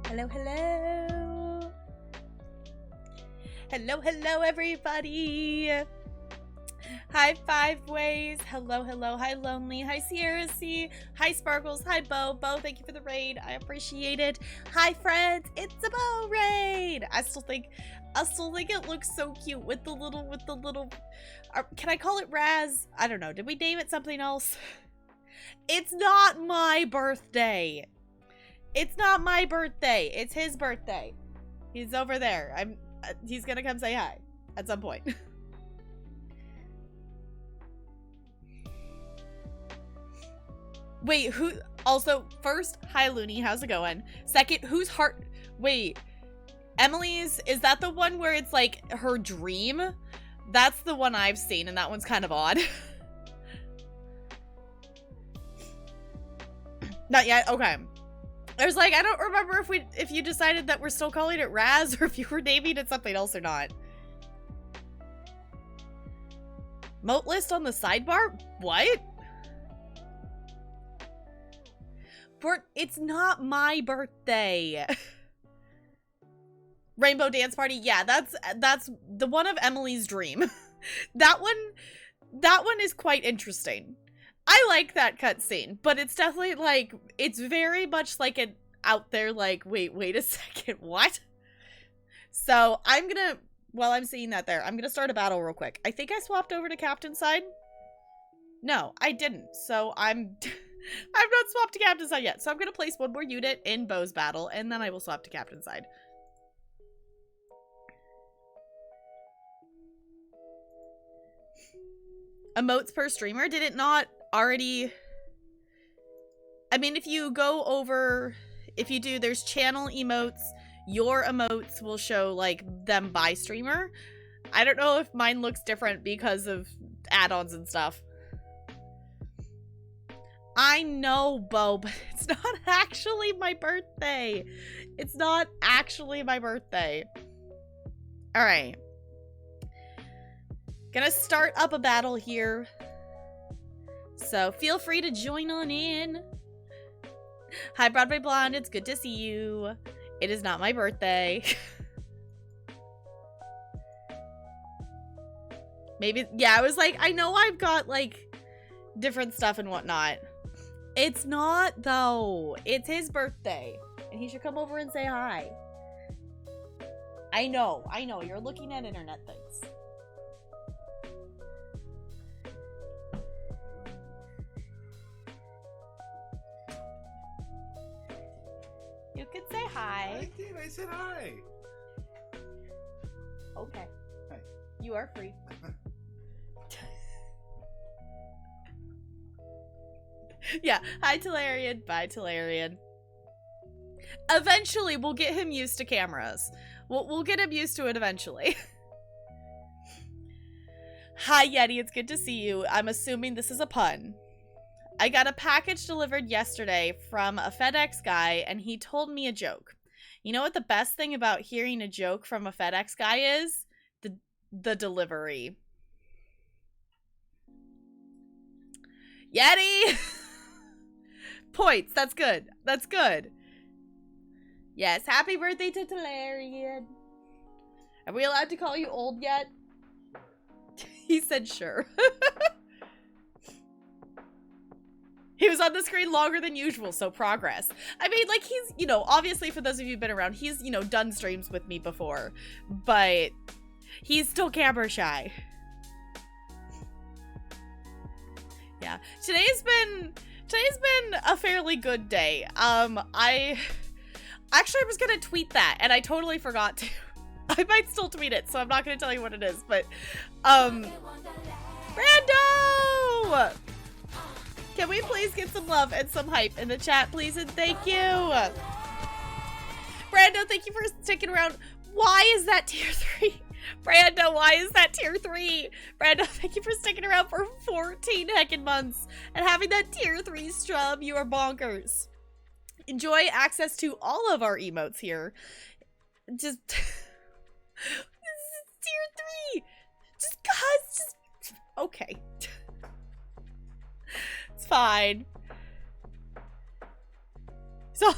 Hello, hello. Hello, hello, everybody. Hi, Five Ways. Hello, hello. Hi, Lonely. Hi, Sierra C. Hi, Sparkles. Hi, Bo. Bo, thank you for the raid. I appreciate it. Hi, friends. It's a Bo raid. I still think it looks so cute with the little. Can I call it Raz? I don't know. Did we name it something else? It's not my birthday. It's not my birthday. It's his birthday. He's over there. He's gonna come say hi at some point. Wait, who? Also, first, hi Looney, how's it going? Second, whose heart? Wait, Emily's, is that the one where it's like her dream? That's the one I've seen, and that one's kind of odd. Not yet? Okay. I was like, I don't remember if you decided that we're still calling it Raz or if you were naming it something else or not. Moat list on the sidebar? What? It's not my birthday. Rainbow Dance Party? Yeah, that's the one of Emily's dream. That one is quite interesting. I like that cutscene, but it's definitely like, it's very much like an out there like, wait a second, what? So I'm gonna, while I'm seeing that there, I'm gonna start a battle real quick. I think I swapped over to Captain's side. No, I didn't. So I've not swapped to Captain's side yet. So I'm gonna place one more unit in Bo's battle, and then I will swap to Captain's side. Emotes per streamer? Did it not already? I mean, if you go over, if you do, there's channel emotes, your emotes will show like them by streamer. I don't know if mine looks different because of add-ons and stuff. I know, Bo, but it's not actually my birthday. It's not actually my birthday. All right. Gonna start up a battle here. So feel free to join on in. Hi, Broadway Blonde. It's good to see you. It is not my birthday. Maybe, yeah, I was like, I know I've got like different stuff and whatnot. It's not though. It's his birthday. And he should come over and say hi. I know. You're looking at internet things. You can say hi. I did. I said hi. Okay. Hi. You are free. Yeah. Hi, Tularian. Bye, Tularian. Eventually, we'll get him used to cameras. We'll get him used to it eventually. Hi, Yeti. It's good to see you. I'm assuming this is a pun. I got a package delivered yesterday from a FedEx guy, and he told me a joke. You know what the best thing about hearing a joke from a FedEx guy is? The delivery. Yeti! Points. That's good. That's good. Yes, happy birthday to Tularian. Are we allowed to call you old yet? He said sure. He was on the screen longer than usual, so progress. I mean, like, he's, you know, obviously for those of you who've been around, he's, you know, done streams with me before, but he's still camera shy. Yeah, today's been a fairly good day. I was gonna tweet that, and I totally forgot to. I might still tweet it, so I'm not gonna tell you what it is, but, Brando! Can we please get some love and some hype in the chat, please, and thank you! Brando, thank you for sticking around. Why is that tier 3? Brando, why is that tier 3? Brando, thank you for sticking around for 14 heckin' months and having that tier 3 strub. You are bonkers. Enjoy access to all of our emotes here. Just... this is tier 3! Just, guys, just... Okay. It's fine. So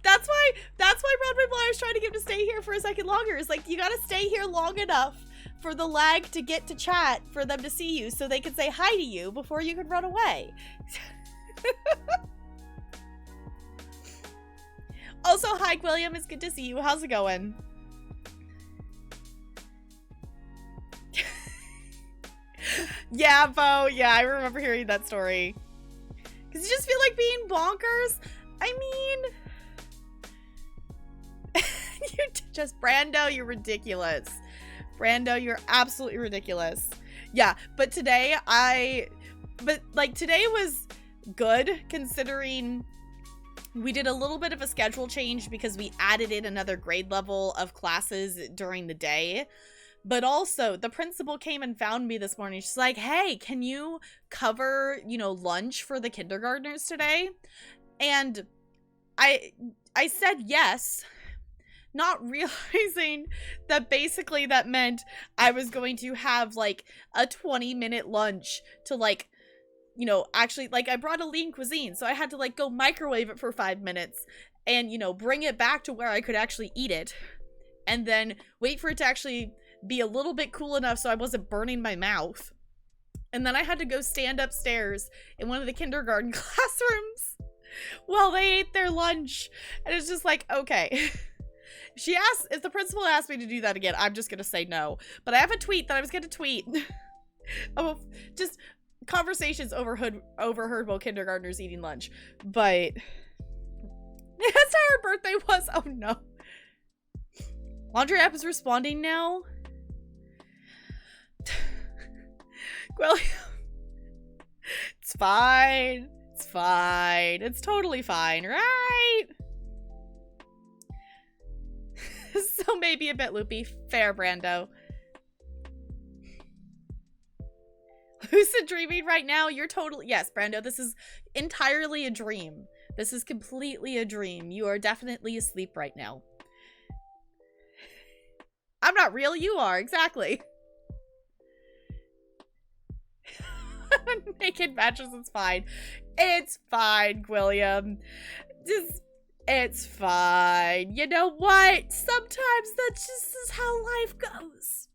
that's why Broadway Flyers trying to get him to stay here for a second longer. It's like, you gotta stay here long enough for the lag to get to chat for them to see you so they can say hi to you before you can run away. Also, hi William, it's good to see you. How's it going? Yeah, Bo, yeah, I remember hearing that story. Because you just feel like being bonkers. I mean, you just, Brando, you're ridiculous. Brando, you're absolutely ridiculous. Yeah, but today today was good considering we did a little bit of a schedule change because we added in another grade level of classes during the day. But also, the principal came and found me this morning. She's like, hey, can you cover, lunch for the kindergartners today? And I said yes, not realizing that basically that meant I was going to have, like, a 20-minute lunch to, like, actually, like, I brought a lean cuisine, so I had to, like, go microwave it for 5 minutes and, bring it back to where I could actually eat it. And then wait for it to actually be a little bit cool enough so I wasn't burning my mouth. And then I had to go stand upstairs in one of the kindergarten classrooms while they ate their lunch. And it's just like, okay. If the principal asked me to do that again, I'm just gonna say no. But I have a tweet that I was gonna tweet. Just conversations overheard while kindergartners eating lunch. But that's how her birthday was. Oh no. Laundry app is responding now. Well, it's fine. It's fine. It's totally fine, right? So maybe a bit loopy. Fair, Brando. Lucid dreaming right now? You're totally... Yes, Brando, this is entirely a dream. This is completely a dream. You are definitely asleep right now. I'm not real, you are. Exactly. Naked mattress is fine. It's fine, William. It's fine. You know what? Sometimes that just is how life goes.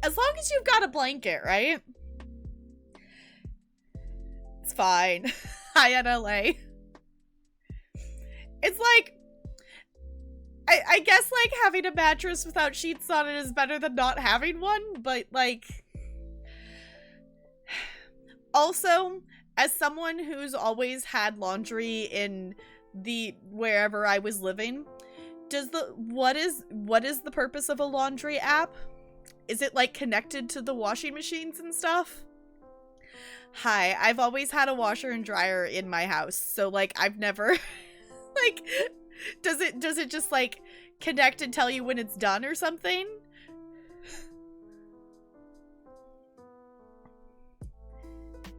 As long as you've got a blanket, right? It's fine. Hi, NLA. It's like, I guess, like, having a mattress without sheets on it is better than not having one, but, like... Also, as someone who's always had laundry in wherever I was living, what is the purpose of a laundry app? Is it, like, connected to the washing machines and stuff? Hi, I've always had a washer and dryer in my house, so, like, I've never, like, does it just, like, connect and tell you when it's done or something?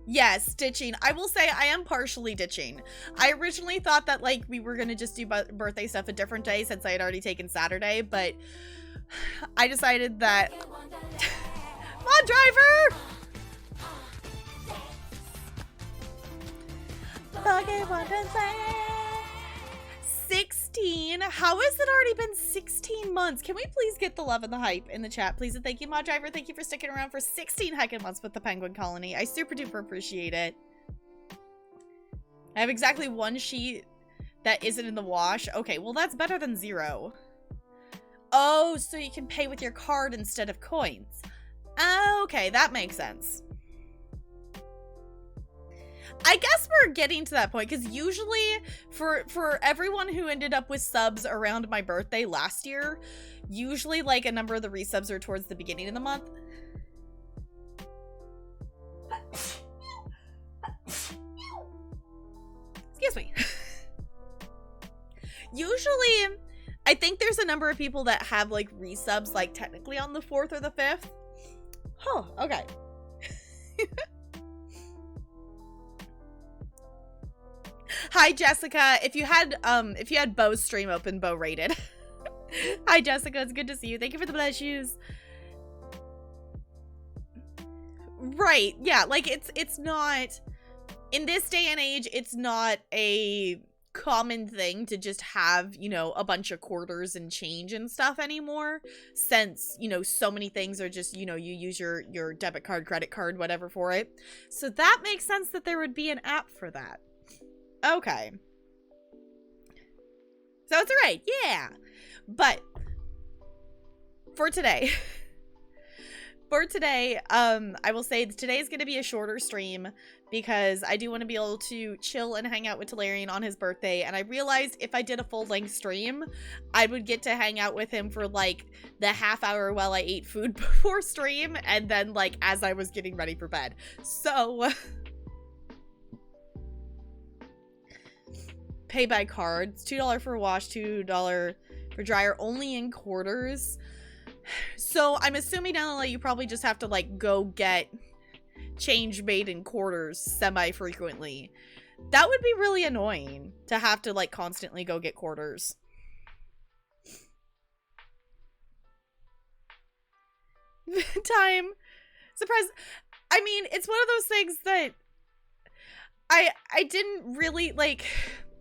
Yes, ditching. I will say I am partially ditching. I originally thought that, like, we were gonna just do birthday stuff a different day since I had already taken Saturday, but I decided that... Mod driver! Fucking 16? How has it already been 16 months? Can we please get the love and the hype in the chat, please? And thank you, Mod Driver. Thank you for sticking around for 16 heckin' months with the Penguin Colony. I super duper appreciate it. I have exactly one sheet that isn't in the wash. Okay, well, that's better than 0. Oh, so you can pay with your card instead of coins. Okay, that makes sense. I guess we're getting to that point, because usually for everyone who ended up with subs around my birthday last year, usually, like, a number of the resubs are towards the beginning of the month. Excuse me. Usually, I think there's a number of people that have, like, resubs, like, technically on the 4th or the 5th. Huh, okay. Hi, Jessica. If you had Bo's stream open, Bo rated. Hi, Jessica. It's good to see you. Thank you for the bless shoes. Right. Yeah. Like, it's not, in this day and age, it's not a common thing to just have, you know, a bunch of quarters and change and stuff anymore, since, you know, so many things are just, you know, you use your debit card, credit card, whatever for it. So that makes sense that there would be an app for that. Okay. So it's right, yeah. But for today, I will say today is going to be a shorter stream because I do want to be able to chill and hang out with Tularian on his birthday. And I realized if I did a full-length stream, I would get to hang out with him for like the half hour while I ate food before stream, and then like as I was getting ready for bed. So pay by card. It's $2 for a wash, $2 for dryer, only in quarters. So I'm assuming now you probably just have to like go get change made in quarters semi-frequently. That would be really annoying to have to like constantly go get quarters. Time. Surprise. I mean, it's one of those things that I didn't really like.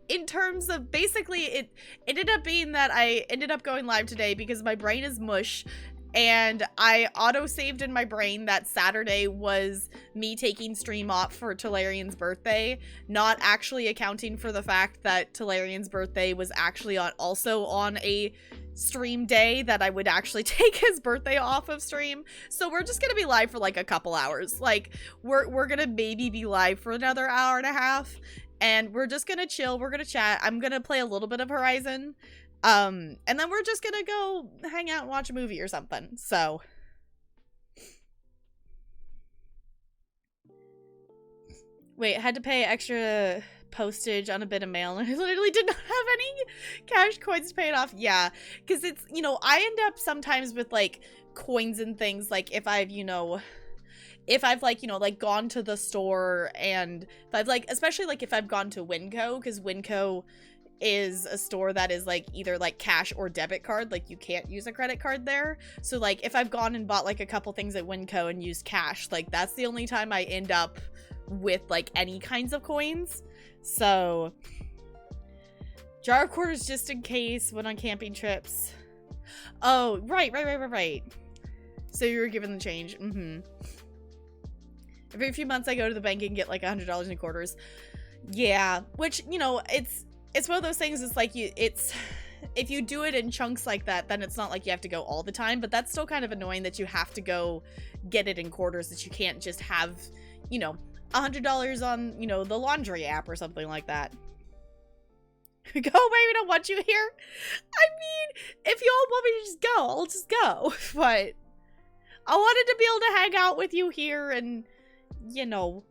In terms of, basically, it ended up being that I ended up going live today because my brain is mush, and I auto-saved in my brain that Saturday was me taking stream off for Tularian's birthday, not actually accounting for the fact that Tularian's birthday was actually also on a stream day that I would actually take his birthday off of stream. So we're just gonna be live for like a couple hours. Like, we're gonna maybe be live for another hour and a half. And we're just gonna chill, we're gonna chat. I'm gonna play a little bit of Horizon. And then we're just gonna go hang out and watch a movie or something. So. Wait, I had to pay extra postage on a bit of mail, and I literally did not have any cash coins to pay it off. Yeah, because it's, you know, I end up sometimes with like coins and things, like if I've, you know, like, you know, like gone to the store, and if I've like, especially like if I've gone to Winco, because Winco is a store that is like either like cash or debit card, like you can't use a credit card there. So like if I've gone and bought like a couple things at Winco and used cash, like that's the only time I end up with like any kinds of coins. So jar of quarters just in case when on camping trips. Oh, right. So you were given the change. Every few months I go to the bank and get like $100 in quarters. Yeah, which, you know, it's one of those things. It's like if you do it in chunks like that, then it's not like you have to go all the time, but that's still kind of annoying that you have to go get it in quarters, that you can't just have, you know, $100 on, you know, the laundry app or something like that. Go away, we don't want you here. I mean, if you all want me to just go, I'll just go. But I wanted to be able to hang out with you here and, you know.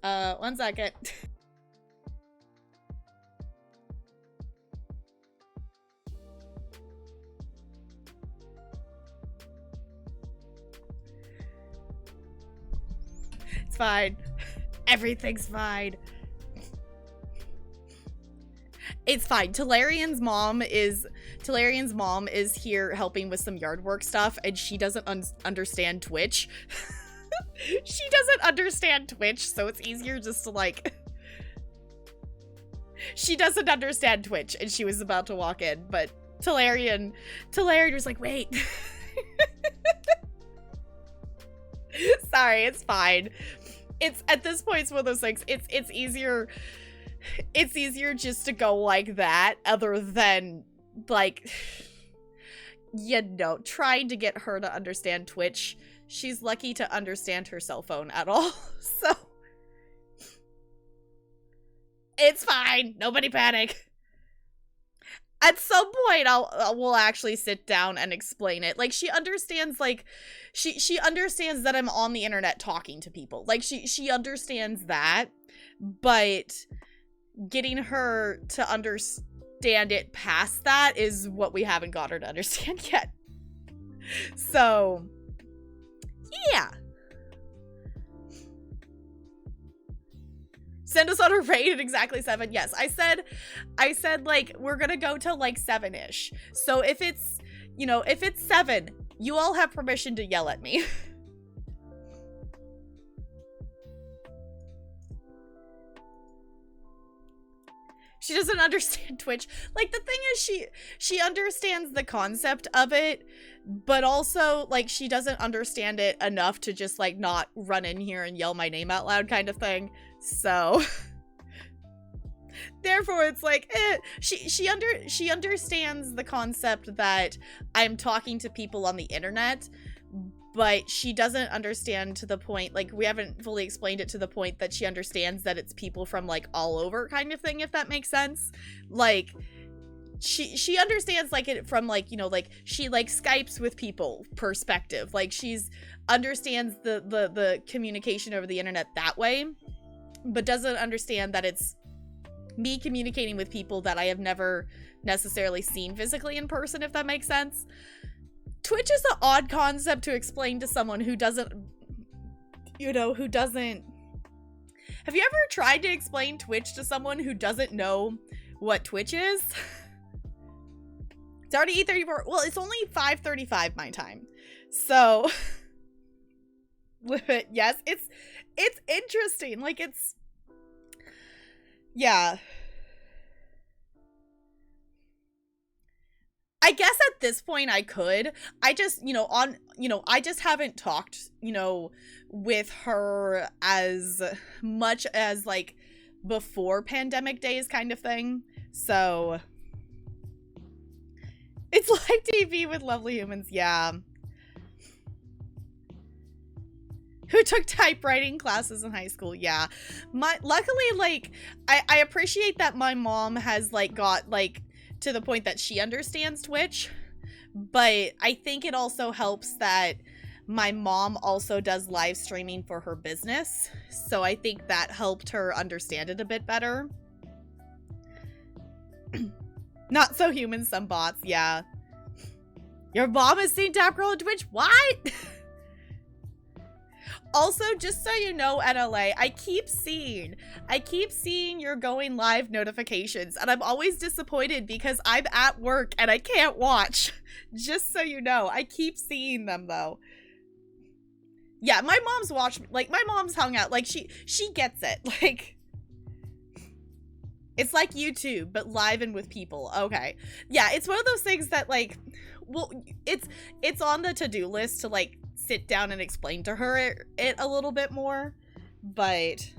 1 second. It's fine. Everything's fine. It's fine. Tularian's mom is here helping with some yard work stuff, and she doesn't understand Twitch. She doesn't understand Twitch, so it's easier just to like. She doesn't understand Twitch, and she was about to walk in, but Tularian was like, wait. Sorry, it's fine. It's at this point, it's one of those things. It's easier just to go like that, other than like, you know, trying to get her to understand Twitch. She's lucky to understand her cell phone at all, so it's fine. Nobody panic. At some point, we'll actually sit down and explain it. Like, she understands, like, she understands that I'm on the internet talking to people. Like, she understands that, but getting her to understand it past that is what we haven't got her to understand yet. So, yeah. Send us on a raid at exactly 7. Yes, I said like we're gonna go till like 7-ish. So if it's, you know, if it's 7, you all have permission to yell at me. She doesn't understand Twitch. Like, the thing is, she understands the concept of it, but also, like, she doesn't understand it enough to just, like, not run in here and yell my name out loud kind of thing. So, therefore, it's like, she understands the concept that I'm talking to people on the internet, but she doesn't understand to the point, like, we haven't fully explained it to the point that she understands that it's people from, like, all over kind of thing, if that makes sense. Like, she understands, like, it from, like, you know, like, she, like, Skypes with people perspective. Like, understands the communication over the internet that way, but doesn't understand that it's me communicating with people that I have never necessarily seen physically in person, if that makes sense. Twitch is an odd concept to explain to someone who doesn't, you know, who doesn't... Have you ever tried to explain Twitch to someone who doesn't know what Twitch is? It's already 8:34. Well, it's only 5:35 my time. So, yes, it's interesting. Like, it's... Yeah. I guess at this point I could. I just, I just haven't talked, with her as much as, like, before pandemic days kind of thing. So, it's like TV with lovely humans, yeah. Who took typewriting classes in high school, yeah. Luckily, like, I appreciate that my mom has, like, got, like, to the point that she understands Twitch, but I think it also helps that my mom also does live streaming for her business, so I think that helped her understand it a bit better. Not so human, some bots, yeah. Your mom has seen Tap Girl on Twitch? What? Also, just so you know, NLA, I keep seeing your going live notifications, and I'm always disappointed because I'm at work and I can't watch. Just so you know, I keep seeing them though. Yeah, my mom's watched, like, my mom's hung out, like, she gets it, like, it's like YouTube, but live and with people. Okay. Yeah, it's one of those things that, like, well, it's on the to-do list to, like, sit down and explain to her it a little bit more, but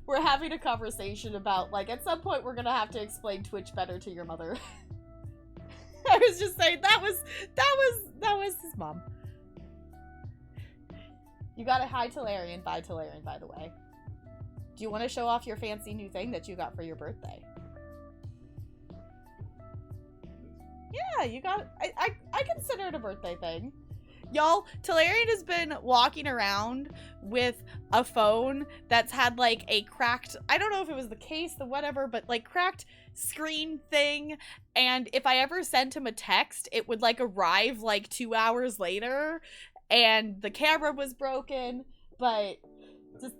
we're having a conversation about, like, at some point we're gonna have to explain Twitch better to your mother. I was just saying that was his mom. You got a hi Tularian, bye Tularian, by the way. Do you want to show off your fancy new thing that you got for your birthday? Yeah, you got, I consider it a birthday thing. Y'all, Tularian has been walking around with a phone that's had, like, a cracked, I don't know if it was the case, the whatever, but, like, cracked screen thing, and if I ever sent him a text, it would, like, arrive, like, 2 hours later, and the camera was broken, but just,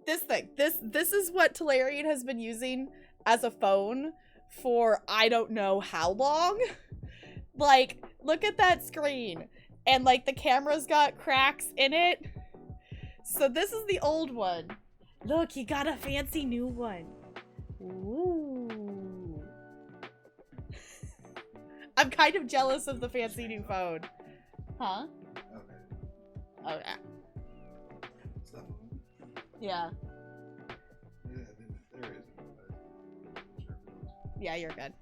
this thing, this is what Tularian has been using as a phone for I don't know how long. Like, look at that screen, and, like, the camera's got cracks in it. So this is the old one. Look, you got a fancy new one. Ooh. I'm kind of jealous of the fancy new phone. Huh? Okay. Okay. Yeah. Yeah, you're good.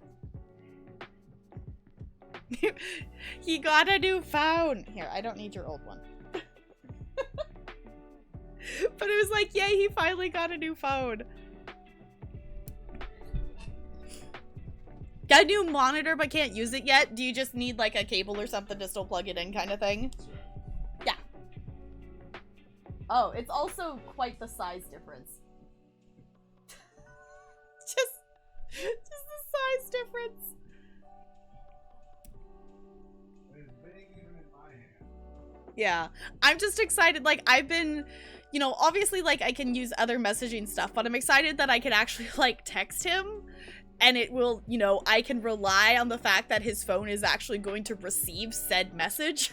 He got a new phone. Here, I don't need your old one. But it was like, yay, he finally got a new phone. Got a new monitor but can't use it yet? Do you just need, like, a cable or something to still plug it in kind of thing? Yeah. Oh, it's also quite the size difference. just the size difference. Yeah, I'm just excited. Like, I've been, you know, obviously, like, I can use other messaging stuff, but I'm excited that I can actually, like, text him, and it will, you know, I can rely on the fact that his phone is actually going to receive said message.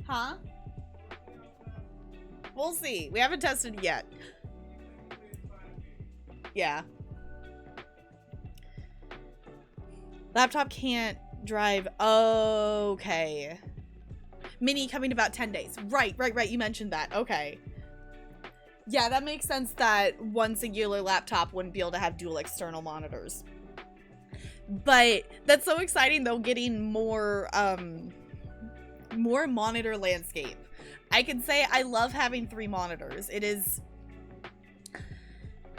Huh? We'll see. We haven't tested it yet. Yeah. Laptop can't drive. Okay. Mini coming about 10 days. Right. You mentioned that. Okay. Yeah, that makes sense that one singular laptop wouldn't be able to have dual external monitors. But that's so exciting though, getting more monitor landscape. I can say I love having 3 monitors. It is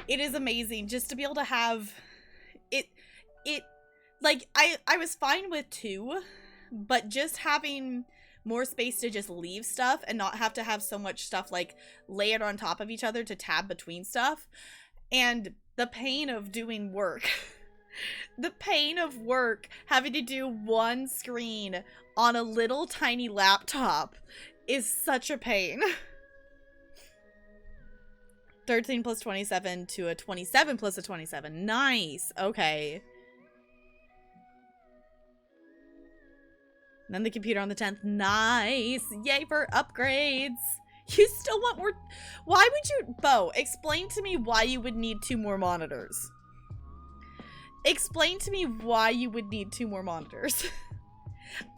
amazing just to be able to have it like I was fine with 2, but just having more space to just leave stuff and not have to have so much stuff like layered on top of each other to tab between stuff, and the pain of doing work. The pain of work having to do one screen on a little tiny laptop is such a pain. 13 plus 27 to a 27 plus a 27. Nice. Okay. And then the computer on the 10th. Nice. Yay for upgrades. You still want more? Why would you? Bo, explain to me why you would need 2 more monitors. Explain to me why you would need 2 more monitors.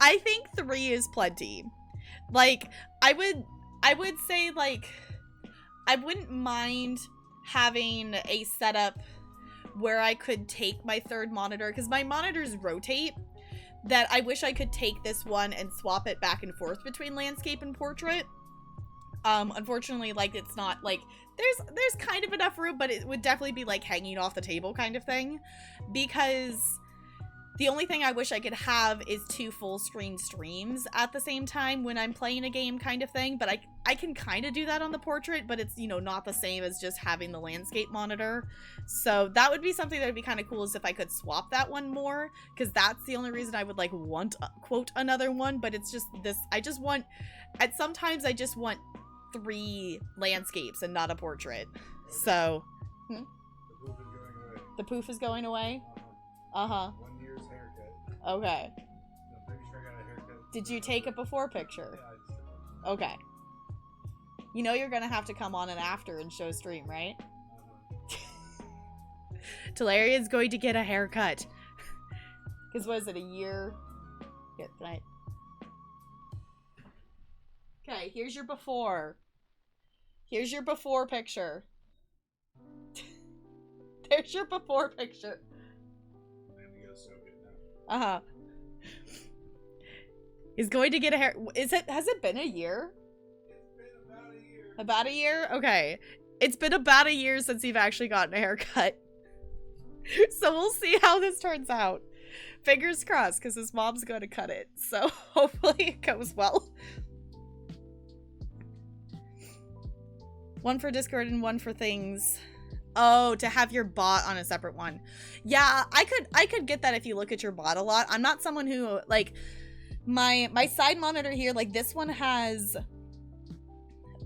I think 3 is plenty. Like, I would say, like, I wouldn't mind having a setup where I could take my 3rd monitor, because my monitors rotate, that I wish I could take this one and swap it back and forth between landscape and portrait. Unfortunately, like, it's not, like, there's kind of enough room, but it would definitely be, like, hanging off the table kind of thing, because the only thing I wish I could have is 2 full screen streams at the same time when I'm playing a game kind of thing, but I can kind of do that on the portrait, but it's, you know, not the same as just having the landscape monitor. So that would be something that would be kind of cool, is if I could swap that one more, because that's the only reason I would, like, want, quote, another one, but it's just this, sometimes I just want 3 landscapes and not a portrait. So the poof is going away. Uh-huh. 1 year's haircut. Okay. I'm pretty sure I got a haircut. Did you take a before picture? Yeah, I just did. Okay. You know you're gonna have to come on an after and show stream, right? Tularian's going to get a haircut. Because what is it, a year? Yeah, tonight. Okay, here's your before. Here's your before picture. There's your before picture. Uh-huh. He's going to get a hair. Has it been a year? It's been about a year. About a year? Okay. It's been about a year since you've actually gotten a haircut. So we'll see how this turns out. Fingers crossed, because his mom's going to cut it. So hopefully it goes well. One for Discord and one for things. Oh, to have your bot on a separate one. Yeah, I could get that if you look at your bot a lot. I'm not someone who, like, my side monitor here, like, this one has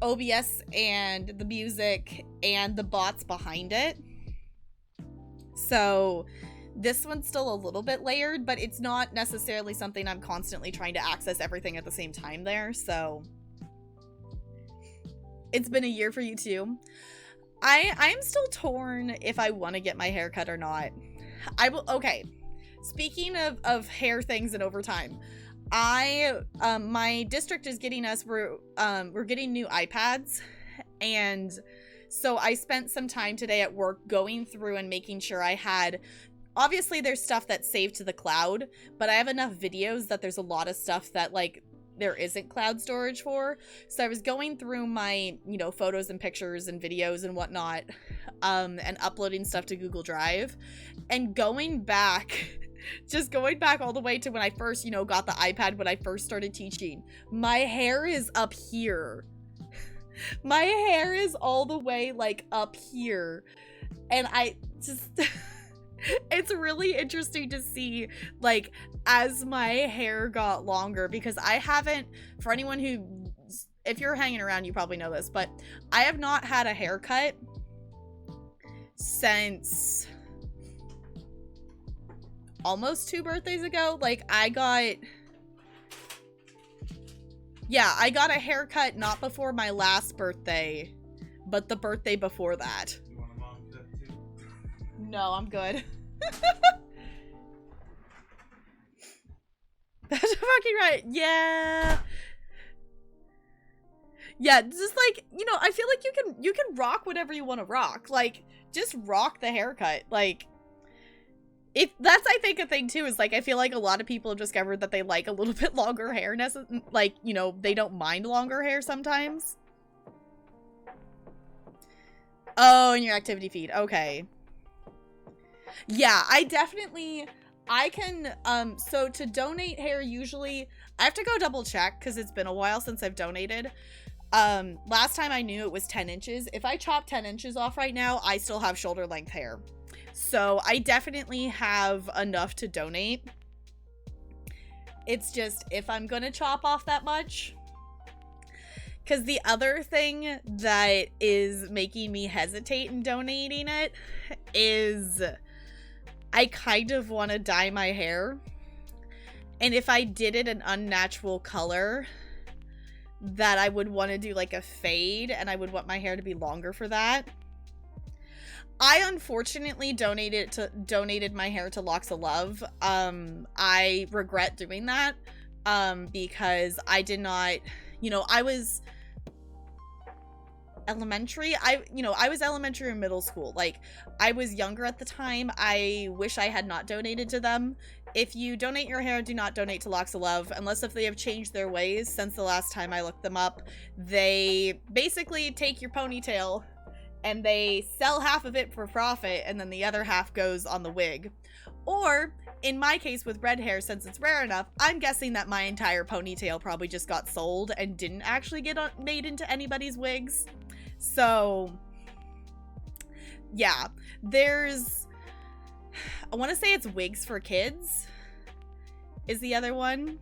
OBS and the music and the bots behind it. So this one's still a little bit layered, but it's not necessarily something I'm constantly trying to access everything at the same time there. So it's been a year for you too. I'm still torn if I want to get my hair cut or not. I will. Okay. Speaking of hair things and overtime, my district is getting us, we're getting new iPads, and so I spent some time today at work going through and making sure I had, obviously there's stuff that's saved to the cloud, but I have enough videos that there's a lot of stuff that, like, there isn't cloud storage for. So I was going through my, you know, photos and pictures and videos and whatnot, and uploading stuff to Google Drive, and going back, just going back all the way to when I first, you know, got the iPad, when I first started teaching. My hair is up here. My hair is all the way, like, up here. And I just... It's really interesting to see, like, as my hair got longer, because I haven't, for anyone who, if you're hanging around, you probably know this, but I have not had a haircut since almost 2 birthdays ago. Like, I got, Yeah, I got a haircut not before my last birthday, but the birthday before that. You want a mom cut too? No, I'm good. That's fucking right. Yeah. Yeah, just like, you know, I feel like you can rock whatever you want to rock. Like, just rock the haircut. Like, if that's, I think, a thing too, is like, I feel like a lot of people have discovered that they like a little bit longer hair. Like, you know, they don't mind longer hair sometimes. Oh, in your activity feed. Okay. Yeah, I can, so to donate hair, usually, I have to go double check because it's been a while since I've donated. Last time I knew it was 10 inches. If I chop 10 inches off right now, I still have shoulder length hair. So I definitely have enough to donate. It's just, if I'm gonna chop off that much. Because the other thing that is making me hesitate in donating it is I kind of want to dye my hair. And if I did it an unnatural color, that I would want to do like a fade, and I would want my hair to be longer for that. I unfortunately donated my hair to Locks of Love. I regret doing that because I did not, you know, I was elementary. I was elementary and middle school. Like, I was younger at the time. I wish I had not donated to them. If you donate your hair, do not donate to Locks of Love, unless if they have changed their ways since the last time I looked them up. They basically take your ponytail and they sell half of it for profit, and then the other half goes on the wig. Or, in my case with red hair, since it's rare enough, I'm guessing that my entire ponytail probably just got sold and didn't actually get made into anybody's wigs. So, yeah, there's, I want to say it's Wigs for Kids is the other one.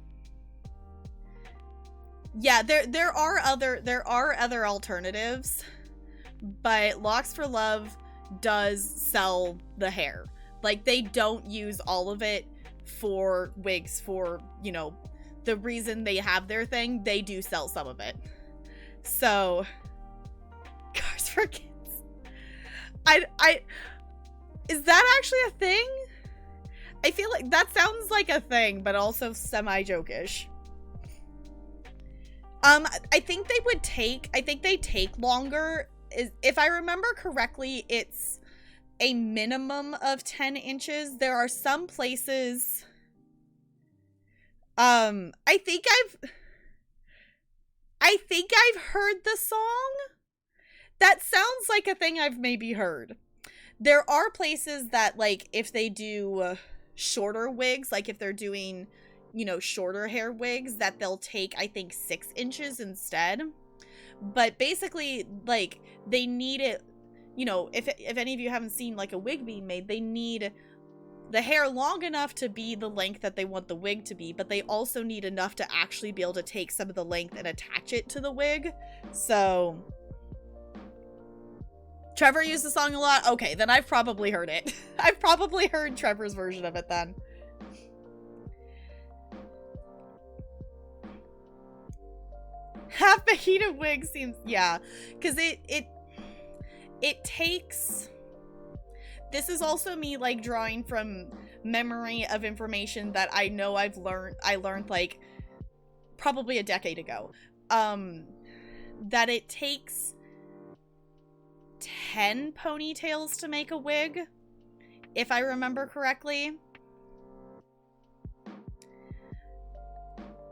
Yeah, there are other alternatives, but Locks for Love does sell the hair. Like, they don't use all of it for wigs for, you know, the reason they have their thing. They do sell some of it. So, Cars for Kids. Is that actually a thing? I feel like that sounds like a thing, but also semi-jokish. I think they take longer. If I remember correctly, it's a minimum of 10 inches. There are some places, I think I've heard the song. That sounds like a thing I've maybe heard. There are places that, like, if they do shorter wigs, like if they're doing, you know, shorter hair wigs, that they'll take, I think, 6 inches instead. But basically, like, they need it, you know, if any of you haven't seen, like, a wig being made, they need the hair long enough to be the length that they want the wig to be, but they also need enough to actually be able to take some of the length and attach it to the wig. So, Trevor used the song a lot? Okay, then I've probably heard it. I've probably heard Trevor's version of it then. Half a heat of wig seems, yeah, because it takes, this is also me, like, drawing from memory of information that I know I learned like probably a decade ago, that it takes 10 ponytails to make a wig, if I remember correctly.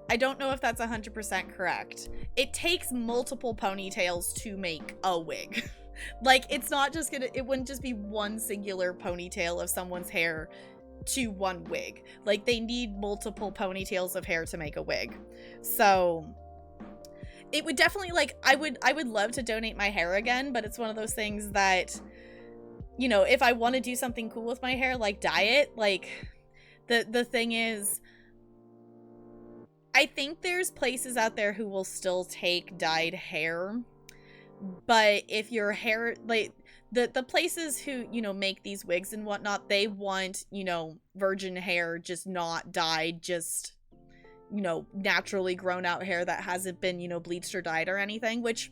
I don't know if that's 100% correct. It takes multiple ponytails to make a wig. Like, it's not just it wouldn't just be one singular ponytail of someone's hair to one wig. Like, they need multiple ponytails of hair to make a wig. So, it would definitely, like, I would love to donate my hair again, but it's one of those things that, you know, if I want to do something cool with my hair, like dye it, like, the thing is, I think there's places out there who will still take dyed hair, but if your hair, like, the places who, you know, make these wigs and whatnot, they want, you know, virgin hair, just not dyed, just, you know, naturally grown out hair that hasn't been, you know, bleached or dyed or anything, which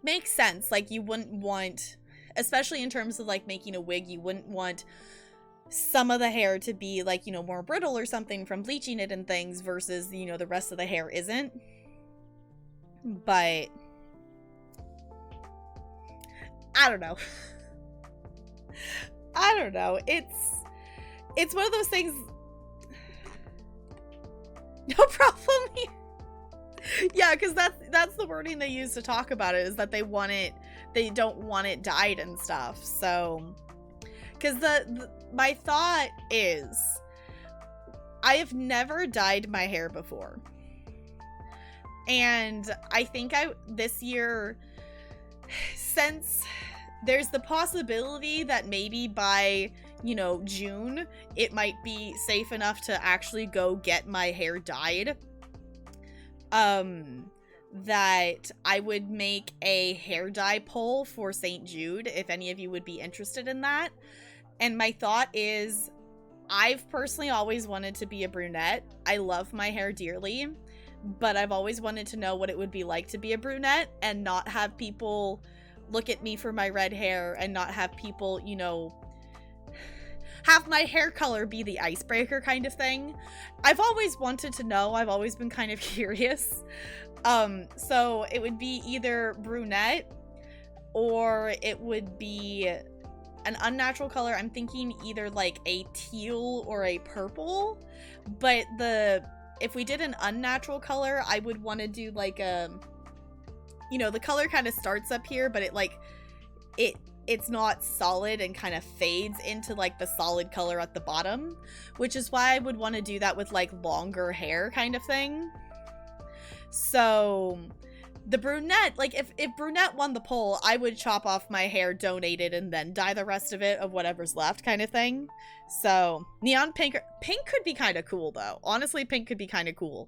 makes sense. Like, you wouldn't want, especially in terms of like making a wig, you wouldn't want some of the hair to be like, you know, more brittle or something from bleaching it and things versus, you know, the rest of the hair isn't. But I don't know. I don't know. It's one of those things. No problem here. Yeah, because that's the wording they use to talk about it, is that they don't want it dyed and stuff. So, because my thought is, I have never dyed my hair before, and I think this year, since there's the possibility that maybe by, you know, June, it might be safe enough to actually go get my hair dyed, that I would make a hair dye poll for St. Jude, if any of you would be interested in that. And my thought is, I've personally always wanted to be a brunette. I love my hair dearly, but I've always wanted to know what it would be like to be a brunette and not have people look at me for my red hair, and not have people, you know, have my hair color be the icebreaker kind of thing. I've always wanted to know. I've always been kind of curious. So it would be either brunette, or it would be an unnatural color. I'm thinking either like a teal or a purple. But if we did an unnatural color, I would want to do like a, you know, the color kind of starts up here, but it's not solid and kind of fades into like the solid color at the bottom, which is why I would want to do that with like longer hair kind of thing. So the brunette, like if brunette won the poll, I would chop off my hair, donate it, and then dye the rest of it of whatever's left kind of thing. So neon pink could be kind of cool though. Honestly, pink could be kind of cool.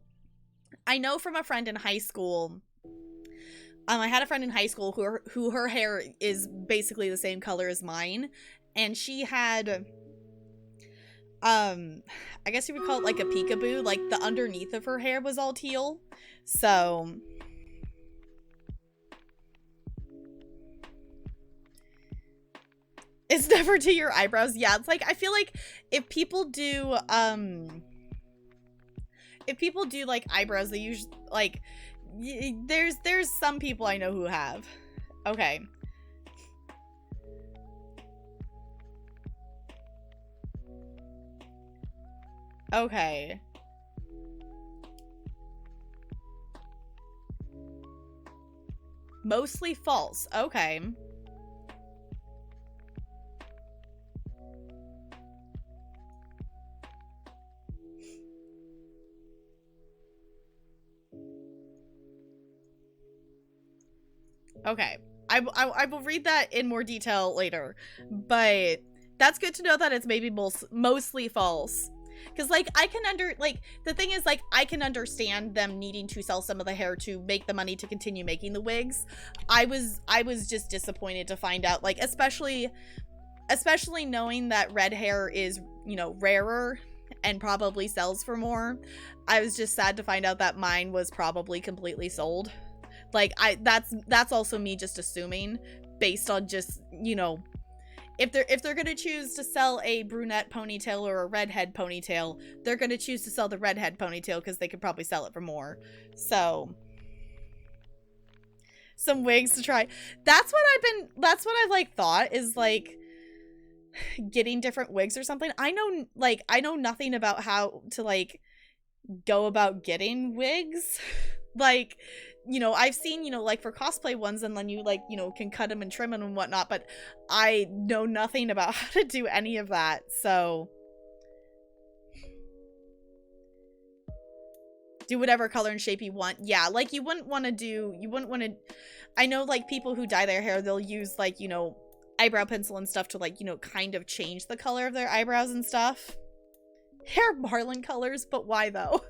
I know from a friend in high school, I had a friend in high school who her hair is basically the same color as mine, and she had, I guess you would call it like a peekaboo, like the underneath of her hair was all teal. So it's never to your eyebrows. Yeah, it's like, I feel like if people do like eyebrows, they usually like, there's some people I know who have. Okay. Okay. Mostly false. Okay. Okay, I will read that in more detail later, but that's good to know that it's maybe mostly false. Because, like, the thing is, like, I can understand them needing to sell some of the hair to make the money to continue making the wigs. I was just disappointed to find out, like, especially knowing that red hair is, you know, rarer and probably sells for more. I was just sad to find out that mine was probably completely sold. Like, that's also me just assuming based on just, you know, if they're gonna choose to sell a brunette ponytail or a redhead ponytail, they're gonna choose to sell the redhead ponytail because they could probably sell it for more. So some wigs to try. That's what I've like thought is like getting different wigs or something. I know nothing about how to like go about getting wigs. Like, you know, I've seen, you know, like for cosplay ones, and then you like, you know, can cut them and trim them and whatnot, but I know nothing about how to do any of that. So do whatever color and shape you want. Yeah, like you wouldn't want to, I know like people who dye their hair, they'll use like, you know, eyebrow pencil and stuff to like, you know, kind of change the color of their eyebrows and stuff. Hair marlin colors, but why though?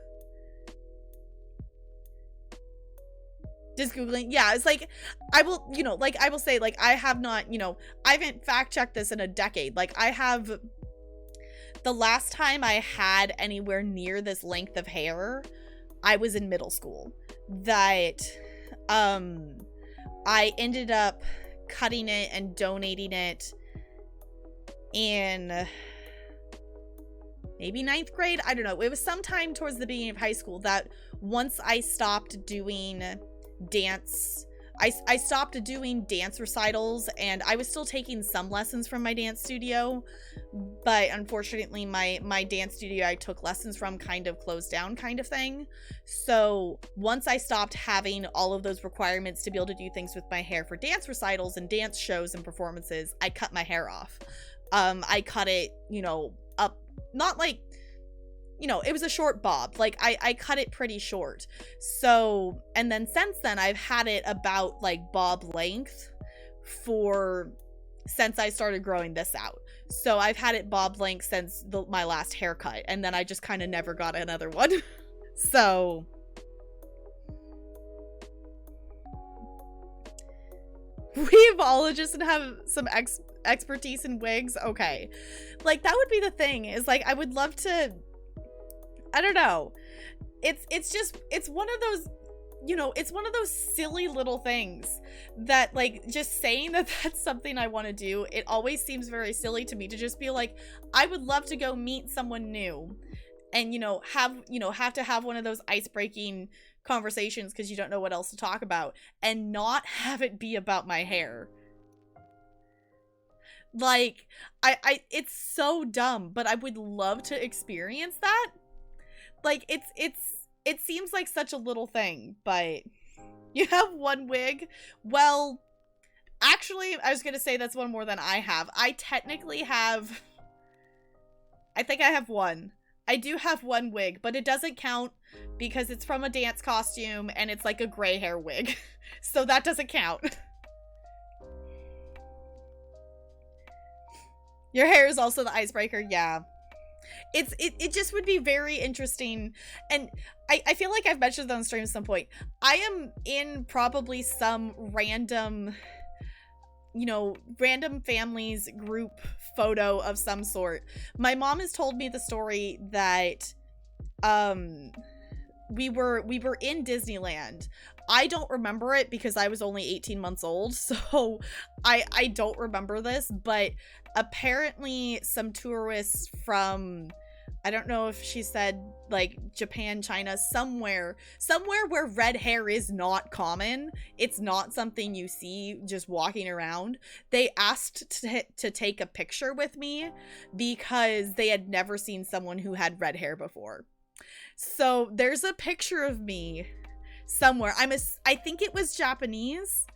Just Googling. Yeah, it's like, I will, you know, like I will say, like I have not, you know, I haven't fact checked this in a decade. Like I have the last time I had anywhere near this length of hair, I was in middle school. That I ended up cutting it and donating it in maybe 9th grade. I don't know. It was sometime towards the beginning of high school that once I stopped doing dance, I stopped doing dance recitals, and I was still taking some lessons from my dance studio, but unfortunately my dance studio I took lessons from kind of closed down, kind of thing. So once I stopped having all of those requirements to be able to do things with my hair for dance recitals and dance shows and performances, I cut my hair off. I cut it, you know, up, not like, you know, it was a short bob. Like, I cut it pretty short. So, and then since then, I've had it about, like, bob length since I started growing this out. So, I've had it bob length since my last haircut. And then I just kind of never got another one. So, weaveologist and have some expertise in wigs. Okay. Like, that would be the thing, is, like, I would love to... I don't know. It's one of those, you know, it's one of those silly little things that, like, just saying that that's something I want to do, it always seems very silly to me to just be like, I would love to go meet someone new and, you know, have to have one of those ice-breaking conversations because you don't know what else to talk about and not have it be about my hair. Like, it's so dumb, but I would love to experience that. Like, it seems like such a little thing, but you have one wig? Well, actually, I was gonna say that's one more than I have. I technically have... I think I have one. I do have one wig, but it doesn't count because it's from a dance costume and it's like a gray hair wig. So that doesn't count. Your hair is also the icebreaker, yeah. It just would be very interesting, and I feel like I've mentioned that on stream at some point. I am in probably some random, you know, random families group photo of some sort. My mom has told me the story that we were in Disneyland. I don't remember it because I was only 18 months old, so I don't remember this, but apparently some tourists from, I don't know if she said like Japan, China, somewhere where red hair is not common, it's not something you see just walking around, they asked to take a picture with me because they had never seen someone who had red hair before. So there's a picture of me somewhere. I think it was Japanese.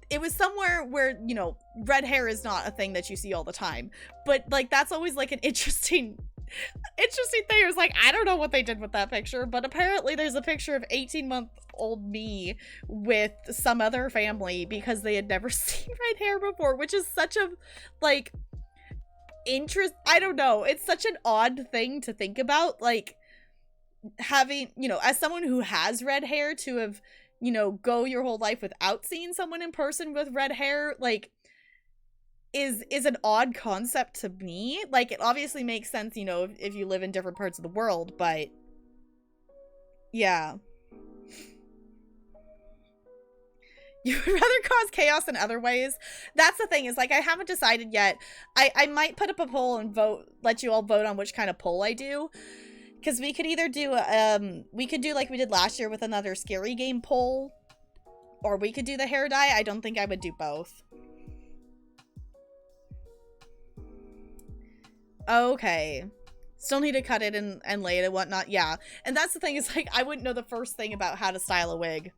It was somewhere where, you know, red hair is not a thing that you see all the time. But, like, that's always, like, an interesting thing. It was like, I don't know what they did with that picture, but apparently there's a picture of 18-month-old me with some other family because they had never seen red hair before, which is such a, like, I don't know. It's such an odd thing to think about, like, having, you know, as someone who has red hair, to have, you know, go your whole life without seeing someone in person with red hair, like, is an odd concept to me. Like, it obviously makes sense, you know, if you live in different parts of the world, but yeah. You would rather cause chaos in other ways. That's the thing, is, like, I haven't decided yet. I might put up a poll and let you all vote on which kind of poll I do. Because we could either do, we could do like we did last year with another scary game poll, or we could do the hair dye. I don't think I would do both. Okay. Still need to cut it and lay it and whatnot. Yeah. And that's the thing, is, like, I wouldn't know the first thing about how to style a wig.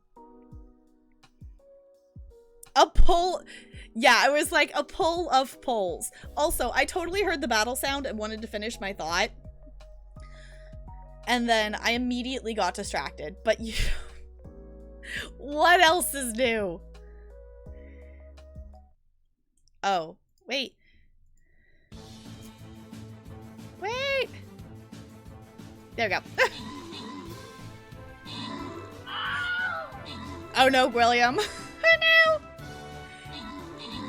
A poll. Yeah, it was like a poll of polls. Also, I totally heard the battle sound and wanted to finish my thought. And then I immediately got distracted. But you... What else is new? Oh, wait. Wait! There we go. Oh no, William. Oh no!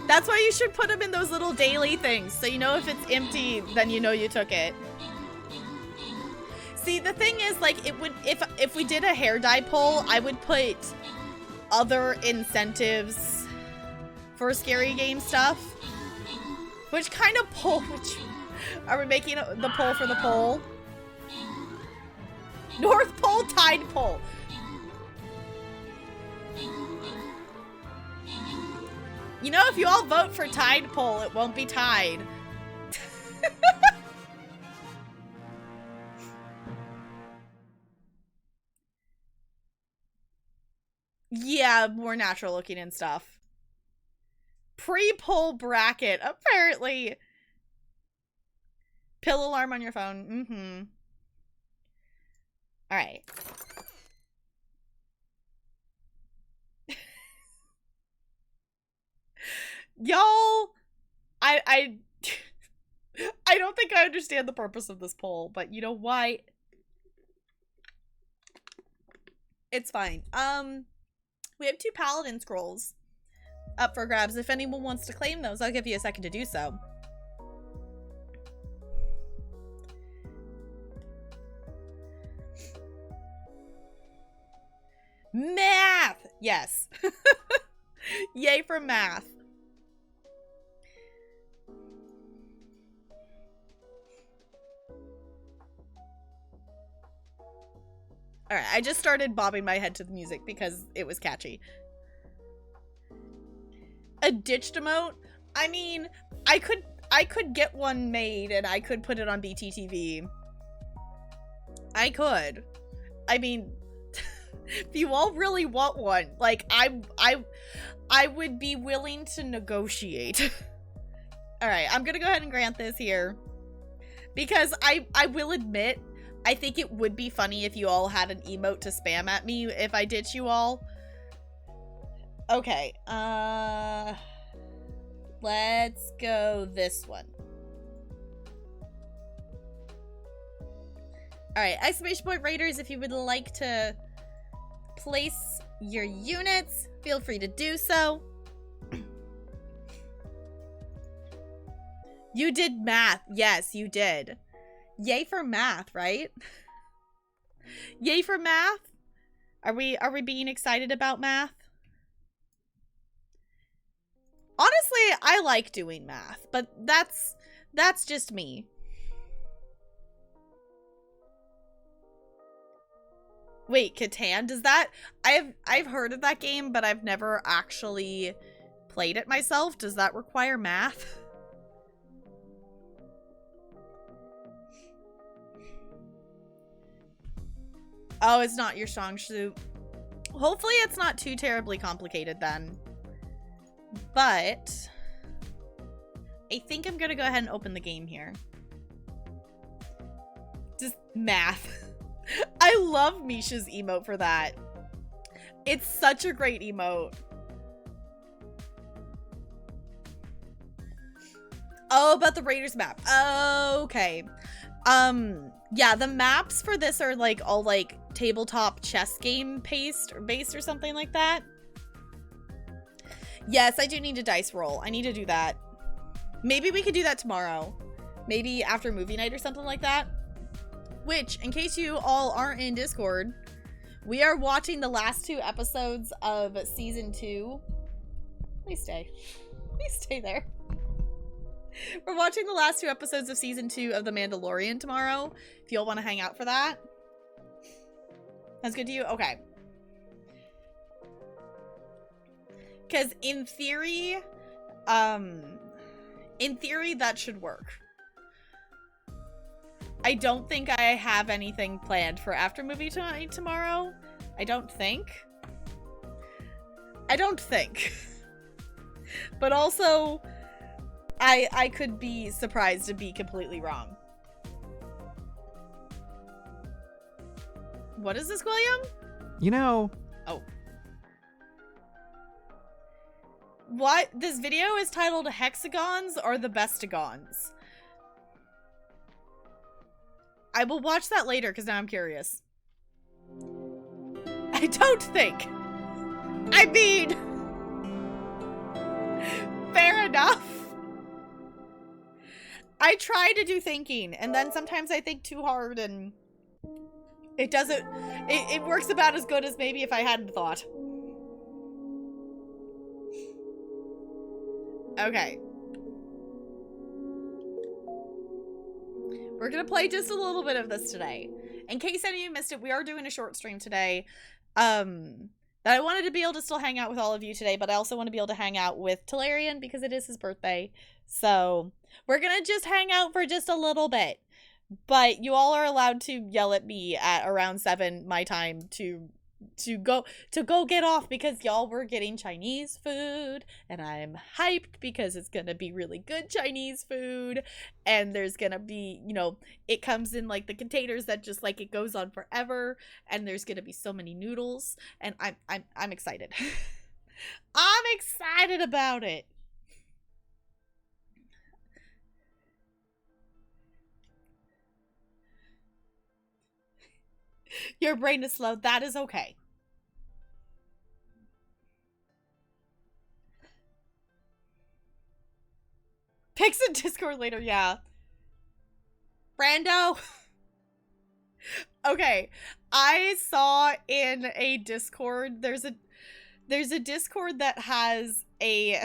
That's why you should put them in those little daily things. So you know if it's empty, then you know you took it. See, the thing is, like, it would if we did a hair dye poll, I would put other incentives for scary game stuff. Which kind of poll? Which are we making the poll for the poll? North Pole, Tide Pole. You know, if you all vote for Tide Pole, it won't be tied. Yeah, more natural looking and stuff. Pre-poll bracket, apparently. Pill alarm on your phone. Mm-hmm. All right. Y'all, I don't think I understand the purpose of this poll, but you know why? It's fine. We have 2 paladin scrolls up for grabs. If anyone wants to claim those, I'll give you a second to do so. Math! Yes. Yay for math. Alright, I just started bobbing my head to the music because it was catchy. A ditched emote? I mean, I could get one made and I could put it on BTTV. I could. I mean, if you all really want one, like, I would be willing to negotiate. Alright, I'm gonna go ahead and grant this here. Because I will admit, I think it would be funny if you all had an emote to spam at me if I ditch you all. Okay, let's go this one. Alright, exclamation point raiders, if you would like to place your units, feel free to do so. You did math. Yes, you did. Yay for math, right? Yay for math? Are we being excited about math? Honestly, I like doing math, but that's just me. Wait, Catan, does that I've heard of that game, but I've never actually played it myself. Does that require math? Oh, it's not your strong suit. Hopefully it's not too terribly complicated then. But I think I'm gonna go ahead and open the game here. Just math. I love Misha's emote for that. It's such a great emote. Oh, about the Raiders map. Okay. Yeah, the maps for this are like all like tabletop chess game based or something like that. Yes, I do need a dice roll. I need to do that. Maybe we could do that tomorrow. Maybe after movie night or something like that. Which, in case you all aren't in Discord, we are watching the last 2 episodes of season 2. Please stay. Please stay there. We're watching the last 2 episodes of season 2 of The Mandalorian tomorrow. If you all want to hang out for that. That's good to you? Okay. Because in theory, that should work. I don't think I have anything planned for after movie tonight tomorrow. I don't think. But also, I could be surprised to be completely wrong. What is this, William? You know... Oh. What? This video is titled Hexagons or the Bestagons. I will watch that later because now I'm curious. I don't think. I mean... fair enough. I try to do thinking, and then sometimes I think too hard and It doesn't, it works about as good as maybe if I hadn't thought. Okay. We're gonna play just a little bit of this today. In case any of you missed it, we are doing a short stream today. That I wanted to be able to still hang out with all of you today, but I also want to be able to hang out with Tularian because it is his birthday. So we're gonna just hang out for just a little bit. But you all are allowed to yell at me at around 7 my time to go get off because y'all were getting Chinese food and I'm hyped because it's gonna be really good Chinese food and there's gonna be, you know, it comes in like the containers that just like it goes on forever and there's gonna be so many noodles and I'm excited. I'm excited about it. Your brain is slow. That is okay. Pics in Discord later, yeah. Brando. Okay. I saw in a Discord, there's a Discord that has a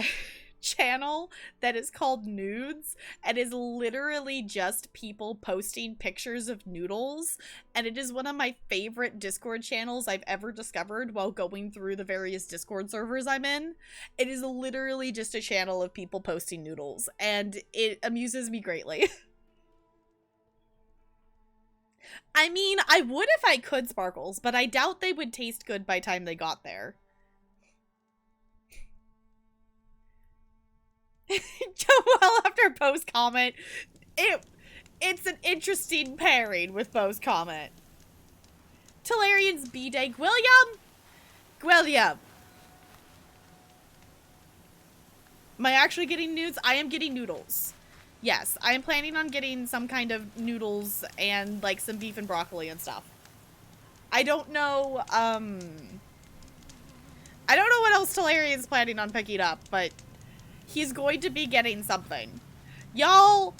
channel that is called Nudes and is literally just people posting pictures of noodles, and it is one of my favorite Discord channels I've ever discovered while going through the various Discord servers I'm in. It is literally just a channel of people posting noodles and it amuses me greatly. I mean, I would if I could, Sparkles, but I doubt they would taste good by the time they got there. Joel after Poe's comment. It's an interesting pairing with Poe's comment. Tularian's B-Day. Gwilliam! Am I actually getting nudes? I am getting noodles. Yes, I am planning on getting some kind of noodles and like some beef and broccoli and stuff. I don't know what else Tularian's planning on picking up, but he's going to be getting something. Y'all,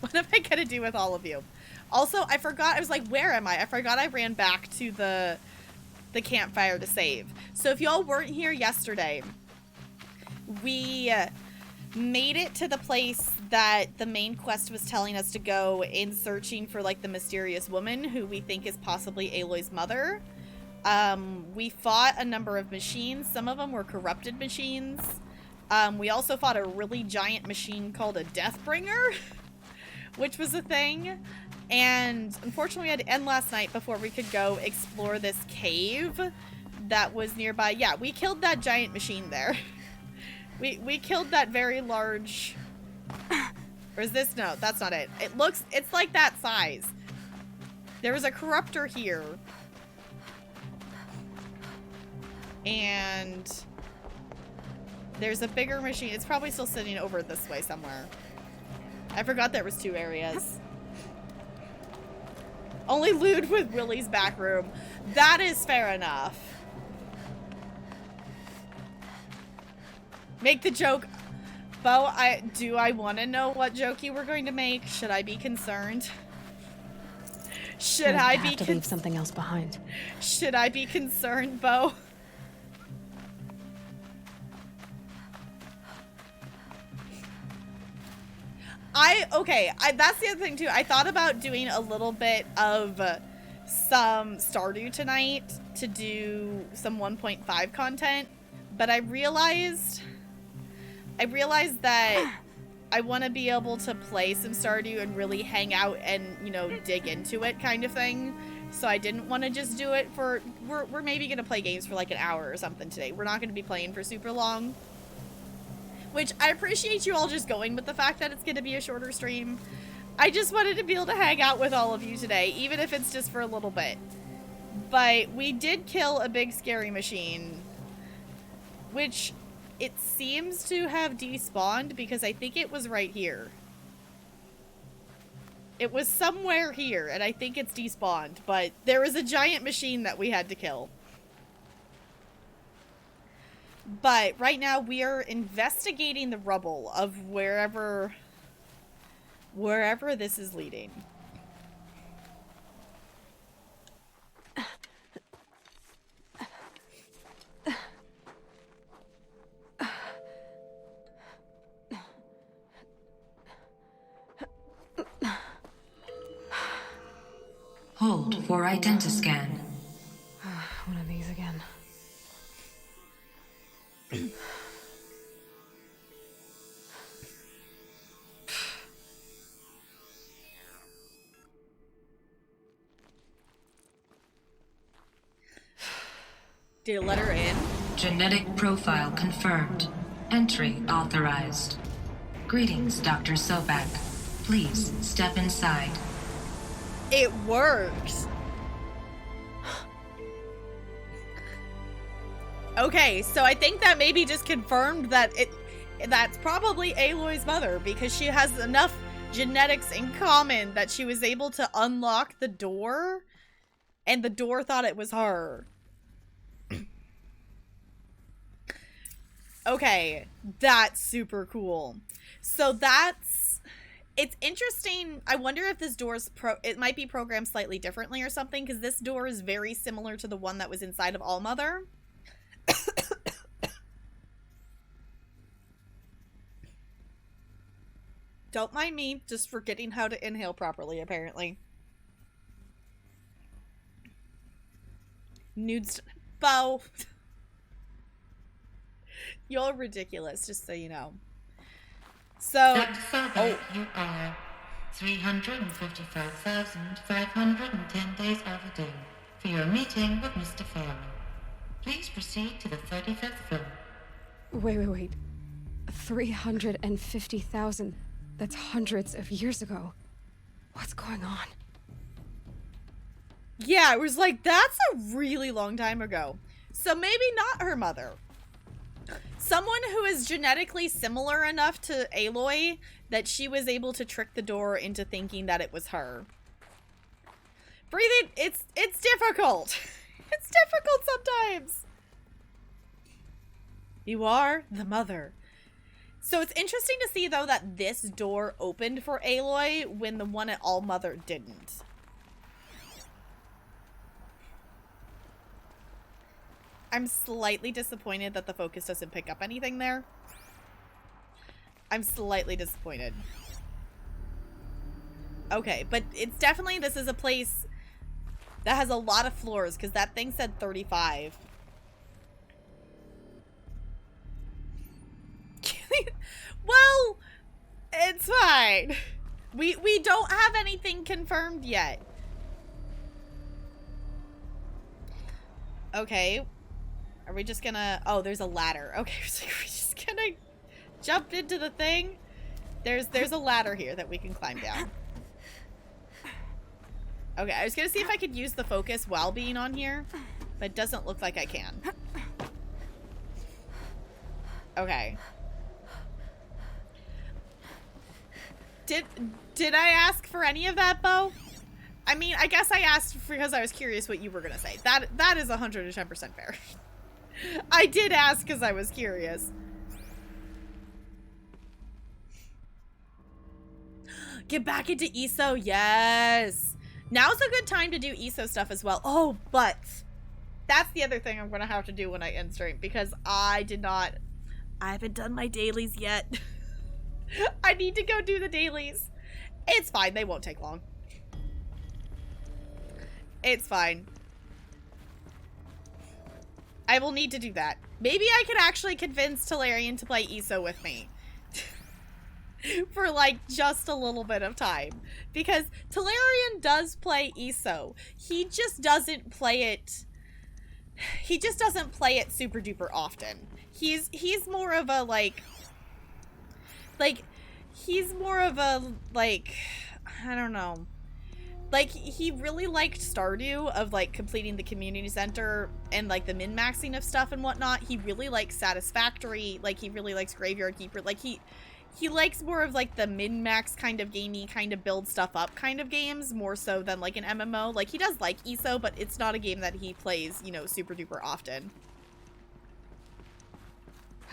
what am I gonna do with all of you? Also, I forgot, I was like, where am I? I forgot I ran back to the campfire to save. So if y'all weren't here yesterday, we made it to the place that the main quest was telling us to go in searching for like the mysterious woman who we think is possibly Aloy's mother. We fought a number of machines. Some of them were corrupted machines. We also fought a really giant machine called a Deathbringer, which was a thing. And unfortunately, we had to end last night before we could go explore this cave that was nearby. Yeah, we killed that giant machine there. We killed that very large... Or is this? No, that's not it. It's like that size. There was a corruptor here. And... there's a bigger machine. It's probably still sitting over this way somewhere. I forgot there was 2 areas. Only loot with Willie's back room. That is fair enough. Make the joke. Bo, do I want to know what joke you were going to make? Should I be concerned? Should I be have to leave something else behind? Should I be concerned, Bo? That's the other thing too. I thought about doing a little bit of some Stardew tonight to do some 1.5 content, but I realized that I want to be able to play some Stardew and really hang out and, you know, dig into it kind of thing. So I didn't want to just do it for, we're maybe going to play games for like an hour or something today. We're not going to be playing for super long. Which, I appreciate you all just going with the fact that it's going to be a shorter stream. I just wanted to be able to hang out with all of you today, even if it's just for a little bit. But we did kill a big scary machine, which it seems to have despawned because I think it was right here. It was somewhere here, and I think it's despawned, but there was a giant machine that we had to kill. But right now we are investigating the rubble of wherever this is leading. Hold for identiscan. One of these again. Did it let her in? Genetic profile confirmed. Entry authorized. Greetings, Dr. Sobek. Please step inside. It works. Okay, so I think that maybe just confirmed that that's probably Aloy's mother, because she has enough genetics in common that she was able to unlock the door, and the door thought it was her. Okay, that's super cool. So it's interesting. I wonder if this door's it might be programmed slightly differently or something, because this door is very similar to the one that was inside of Allmother. Don't mind me, just forgetting how to inhale properly, apparently. Nudes. Bo. You're ridiculous, just so you know. So, Dr. Sobek, you are 355,510 days overdue for your meeting with Mr. Farrell. Please proceed to the 35th floor. Wait. 350,000. That's hundreds of years ago. What's going on? yeah, it was like, that's a really long time ago. So maybe not her mother. Someone who is genetically similar enough to Aloy that she was able to trick the door into thinking that it was her. Breathing, it's difficult. It's difficult sometimes. You are the mother. So it's interesting to see, though, that this door opened for Aloy when the one at Allmother didn't. I'm slightly disappointed that the focus doesn't pick up anything there. I'm slightly disappointed. Okay, but it's definitely, this is a place that has a lot of floors, because that thing said 35. Well, it's fine. We don't have anything confirmed yet. Okay. Are we just gonna... Oh, there's a ladder. Okay, so we're just gonna jump into the thing. There's a ladder here that we can climb down. Okay, I was gonna see if I could use the focus while being on here, but it doesn't look like I can. Okay. Did I ask for any of that, Bo? I mean, I guess I asked because I was curious what you were gonna say. That is 110% fair. I did ask because I was curious. Get back into ESO, yes. Now's a good time to do ESO stuff as well. Oh, but that's the other thing I'm gonna have to do when I end stream, because I haven't done my dailies yet. I need to go do the dailies. It's fine, they won't take long. It's fine. I will need to do that. Maybe I could actually convince Tularian to play ESO with me. For like just a little bit of time. Because Tularian does play ESO. He just doesn't play it super duper often. He's more of a he's more of a I don't know. Like, he really liked Stardew, of, like, completing the community center and, like, the min-maxing of stuff and whatnot. He really likes Satisfactory. Like, he really likes Graveyard Keeper. Like, he likes more of, like, the min-max kind of gamey, kind of build stuff up kind of games, more so than, like, an MMO. Like, he does like ESO, but it's not a game that he plays, you know, super duper often.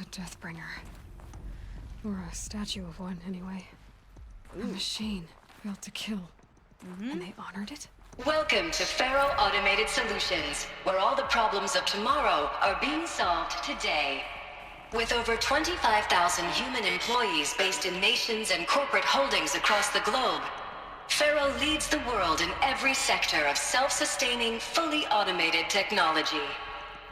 A Deathbringer. Or a statue of one, anyway. Ooh. A machine built to kill. And they honored it? Welcome to Faro Automated Solutions, where all the problems of tomorrow are being solved today. With over 25,000 human employees based in nations and corporate holdings across the globe, Pharaoh leads the world in every sector of self-sustaining, fully automated technology.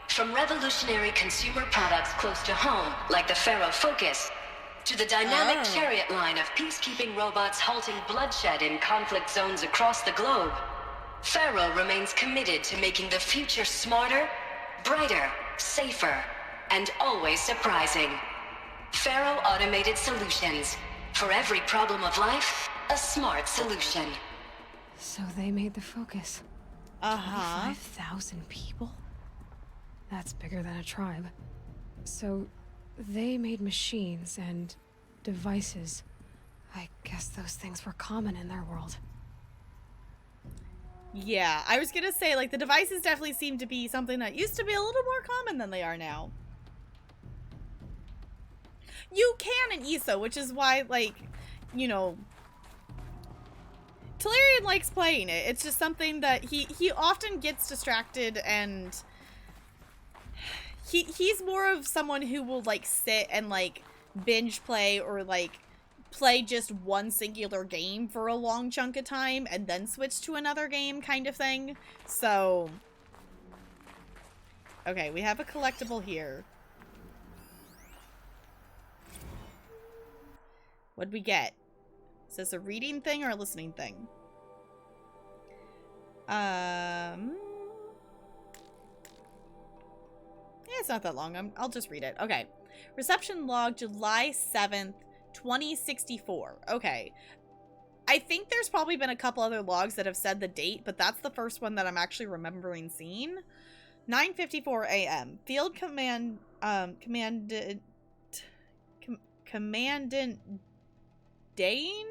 From revolutionary consumer products close to home, like the Pharaoh Focus, to the dynamic chariot line of peacekeeping robots halting bloodshed in conflict zones across the globe, Pharaoh remains committed to making the future smarter, brighter, safer, and always surprising. Pharaoh Automated Solutions. For every problem of life, a smart solution. So they made the Focus. 5,000 people? That's bigger than a tribe. So they made machines and devices. I guess those things were common in their world. Yeah, I was gonna say, like, the devices definitely seem to be something that used to be a little more common than they are now. You can in ESO, which is why, like, you know, Tularian likes playing it. It's just something that he often gets distracted, and he's more of someone who will, like, sit and, like, binge play or, like, play just one singular game for a long chunk of time and then switch to another game kind of thing. So, okay, we have a collectible here. What'd we get? Is this a reading thing or a listening thing? Yeah, it's not that long. I'll just read it. Okay. Reception log, July 7th, 2064. Okay. I think there's probably been a couple other logs that have said the date, but that's the first one that I'm actually remembering seeing. 9:54 a.m. Field Commandant Dane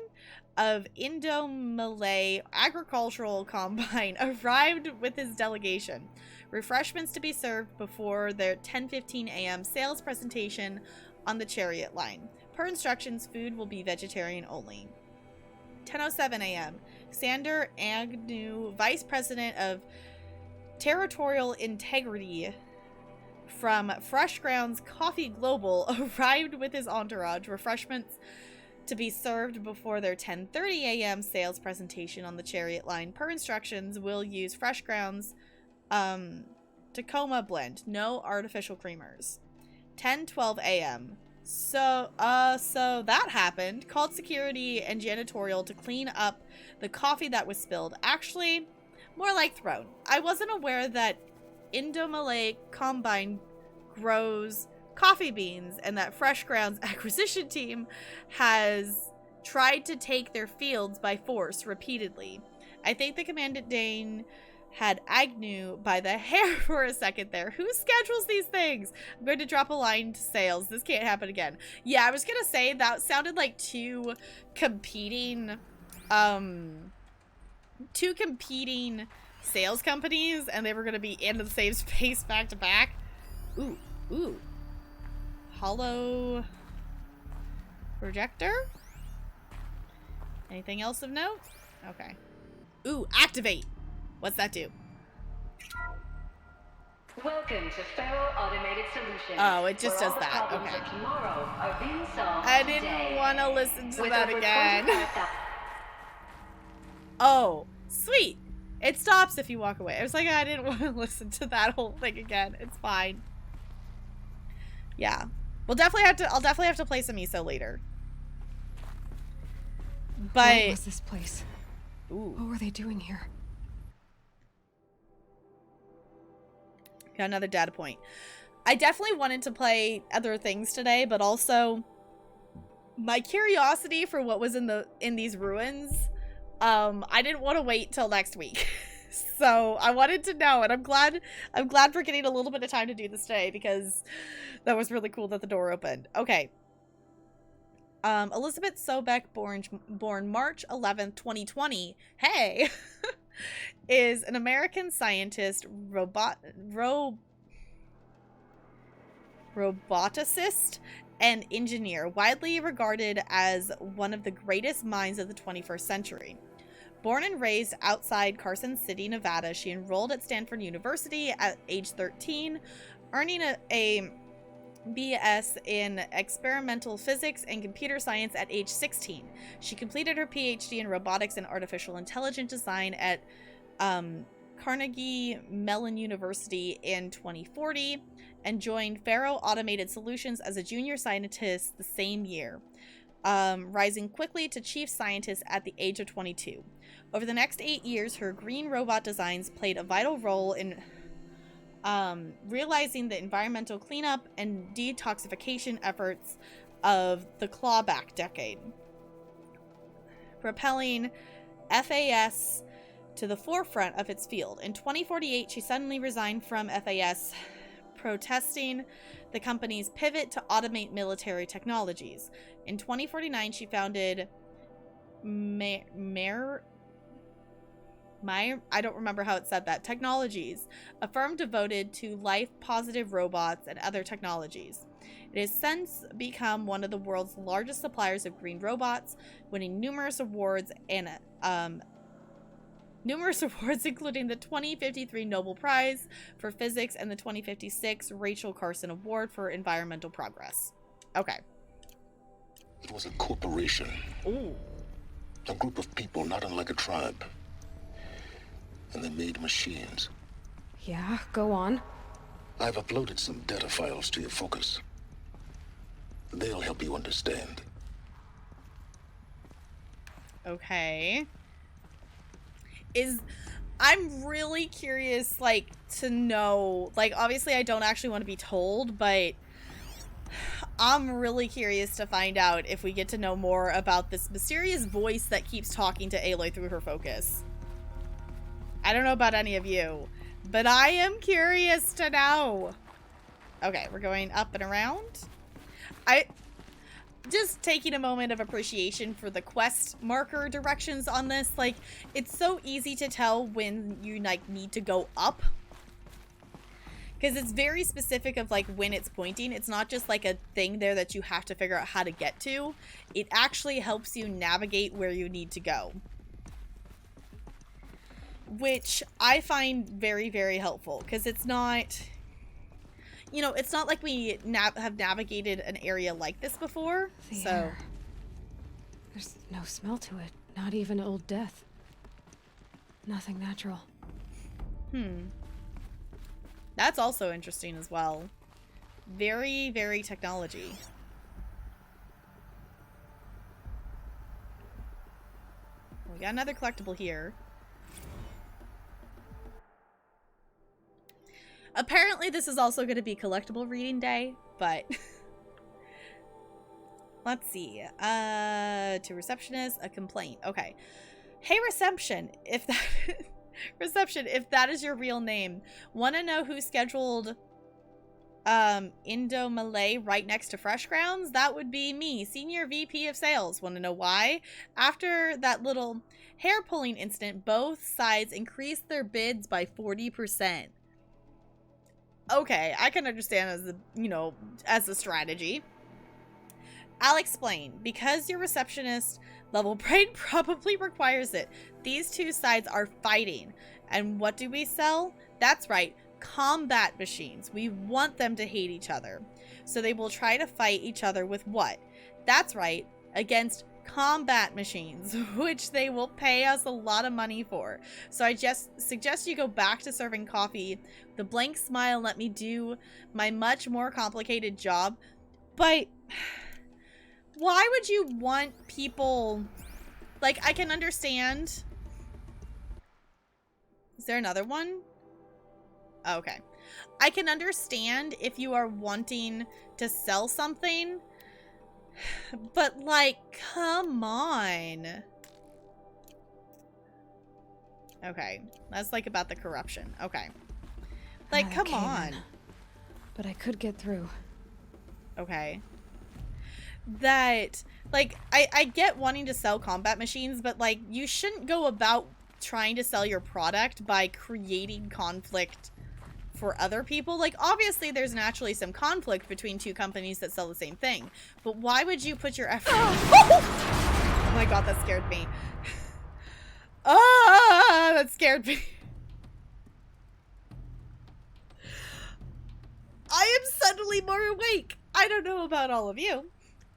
of Indo-Malay Agricultural Combine arrived with his delegation. Refreshments to be served before their 10:15 a.m. sales presentation on the chariot line. Per instructions, food will be vegetarian only. 10:07 a.m. Sander Agnew, Vice President of Territorial Integrity from Fresh Grounds Coffee Global, arrived with his entourage. Refreshments to be served before their 10:30 a.m. sales presentation on the chariot line. Per instructions, will use Fresh Grounds Tacoma blend. No artificial creamers. 10:12 a.m. So that happened. Called security and janitorial to clean up the coffee that was spilled. Actually, more like thrown. I wasn't aware that Indo-Malay Combine grows coffee beans and that Fresh Grounds acquisition team has tried to take their fields by force repeatedly. I think the Commandant Dane had Agnew by the hair for a second there. Who schedules these things? I'm going to drop a line to sales. This can't happen again. Yeah, I was gonna say that sounded like two competing sales companies, and they were gonna be in the same space back to back. Ooh. Hollow projector? Anything else of note? Okay. Ooh, activate. What's that do? Welcome to Pharaoh Automated Solutions. Oh, it just where does all the that. problems Okay. of tomorrow are being solved I today. didn't want to listen to With that over again. 25,000 Oh, sweet. It stops if you walk away. I was like, I didn't want to listen to that whole thing again. It's fine. Yeah. I'll definitely have to play some ESO later. But What was this place? ooh, What were they doing here? got another data point. I definitely wanted to play other things today, but also my curiosity for what was in these ruins, I didn't want to wait till next week. So I wanted to know, and I'm glad we're getting a little bit of time to do this today, because that was really cool that the door opened. Okay. Elizabeth Sobeck, born March 11th, 2020. Hey! Is an American scientist, roboticist, and engineer, widely regarded as one of the greatest minds of the 21st century. Born and raised outside Carson City, Nevada, she enrolled at Stanford University at age 13, earning a BS in experimental physics and computer science at age 16. She completed her PhD in robotics and artificial intelligence design at Carnegie Mellon University in 2040 and joined Faro Automated Solutions as a junior scientist the same year, rising quickly to chief scientist at the age of 22. Over the next 8 years, her green robot designs played a vital role in realizing the environmental cleanup and detoxification efforts of the clawback decade, propelling FAS to the forefront of its field. In 2048, she suddenly resigned from FAS, protesting the company's pivot to automate military technologies. In 2049, she founded I don't remember how it said that, Technologies, a firm devoted to life-positive robots and other technologies. It has since become one of the world's largest suppliers of green robots, winning numerous awards, including the 2053 Nobel Prize for Physics and the 2056 Rachel Carson Award for Environmental Progress. Okay. It was a corporation. Ooh. A group of people not unlike a tribe. And they made machines. Yeah, go on. I've uploaded some data files to your Focus. They'll help you understand. Okay. I'm really curious, like, to know, like, obviously I don't actually want to be told, but I'm really curious to find out if we get to know more about this mysterious voice that keeps talking to Aloy through her Focus. I don't know about any of you, but I am curious to know. Okay, we're going up and around. Just taking a moment of appreciation for the quest marker directions on this. Like, it's so easy to tell when you, like, need to go up. Because it's very specific of, like, when it's pointing. It's not just, like, a thing there that you have to figure out how to get to. It actually helps you navigate where you need to go, which I find very, very helpful, because it's not, you know, it's not like we have navigated an area like this before. The air. There's no smell to it, not even old death. Nothing natural. That's also interesting as well. Very, very technology. We got another collectible here. Apparently this is also going to be collectible reading day, but let's see. To receptionist, a complaint. Okay. Hey reception, if that is your real name, want to know who scheduled Indo Malay right next to Fresh Grounds? That would be me, Senior VP of Sales. Want to know why? After that little hair pulling incident, both sides increased their bids by 40%. Okay, I can understand as the, you know, as a strategy. I'll explain. Because your receptionist level brain probably requires it. These two sides are fighting. And what do we sell? That's right, combat machines. We want them to hate each other. So they will try to fight each other with what? That's right, against combat machines, which they will pay us a lot of money for. So I just suggest you go back to serving coffee, the blank smile, let me do my much more complicated job. But why would you want people, like, I can understand. Is there another one? Oh, okay. I can understand if you are wanting to sell something, but, like, come on. Okay. That's, like, about the corruption. Okay. Like, come on. But I could get through. Okay. That, like, I get wanting to sell combat machines, but, like, you shouldn't go about trying to sell your product by creating conflict for other people. Like, obviously there's naturally some conflict between two companies that sell the same thing, but why would you put your effort oh my god, that scared me. That scared me. I am suddenly more awake. I don't know about all of you,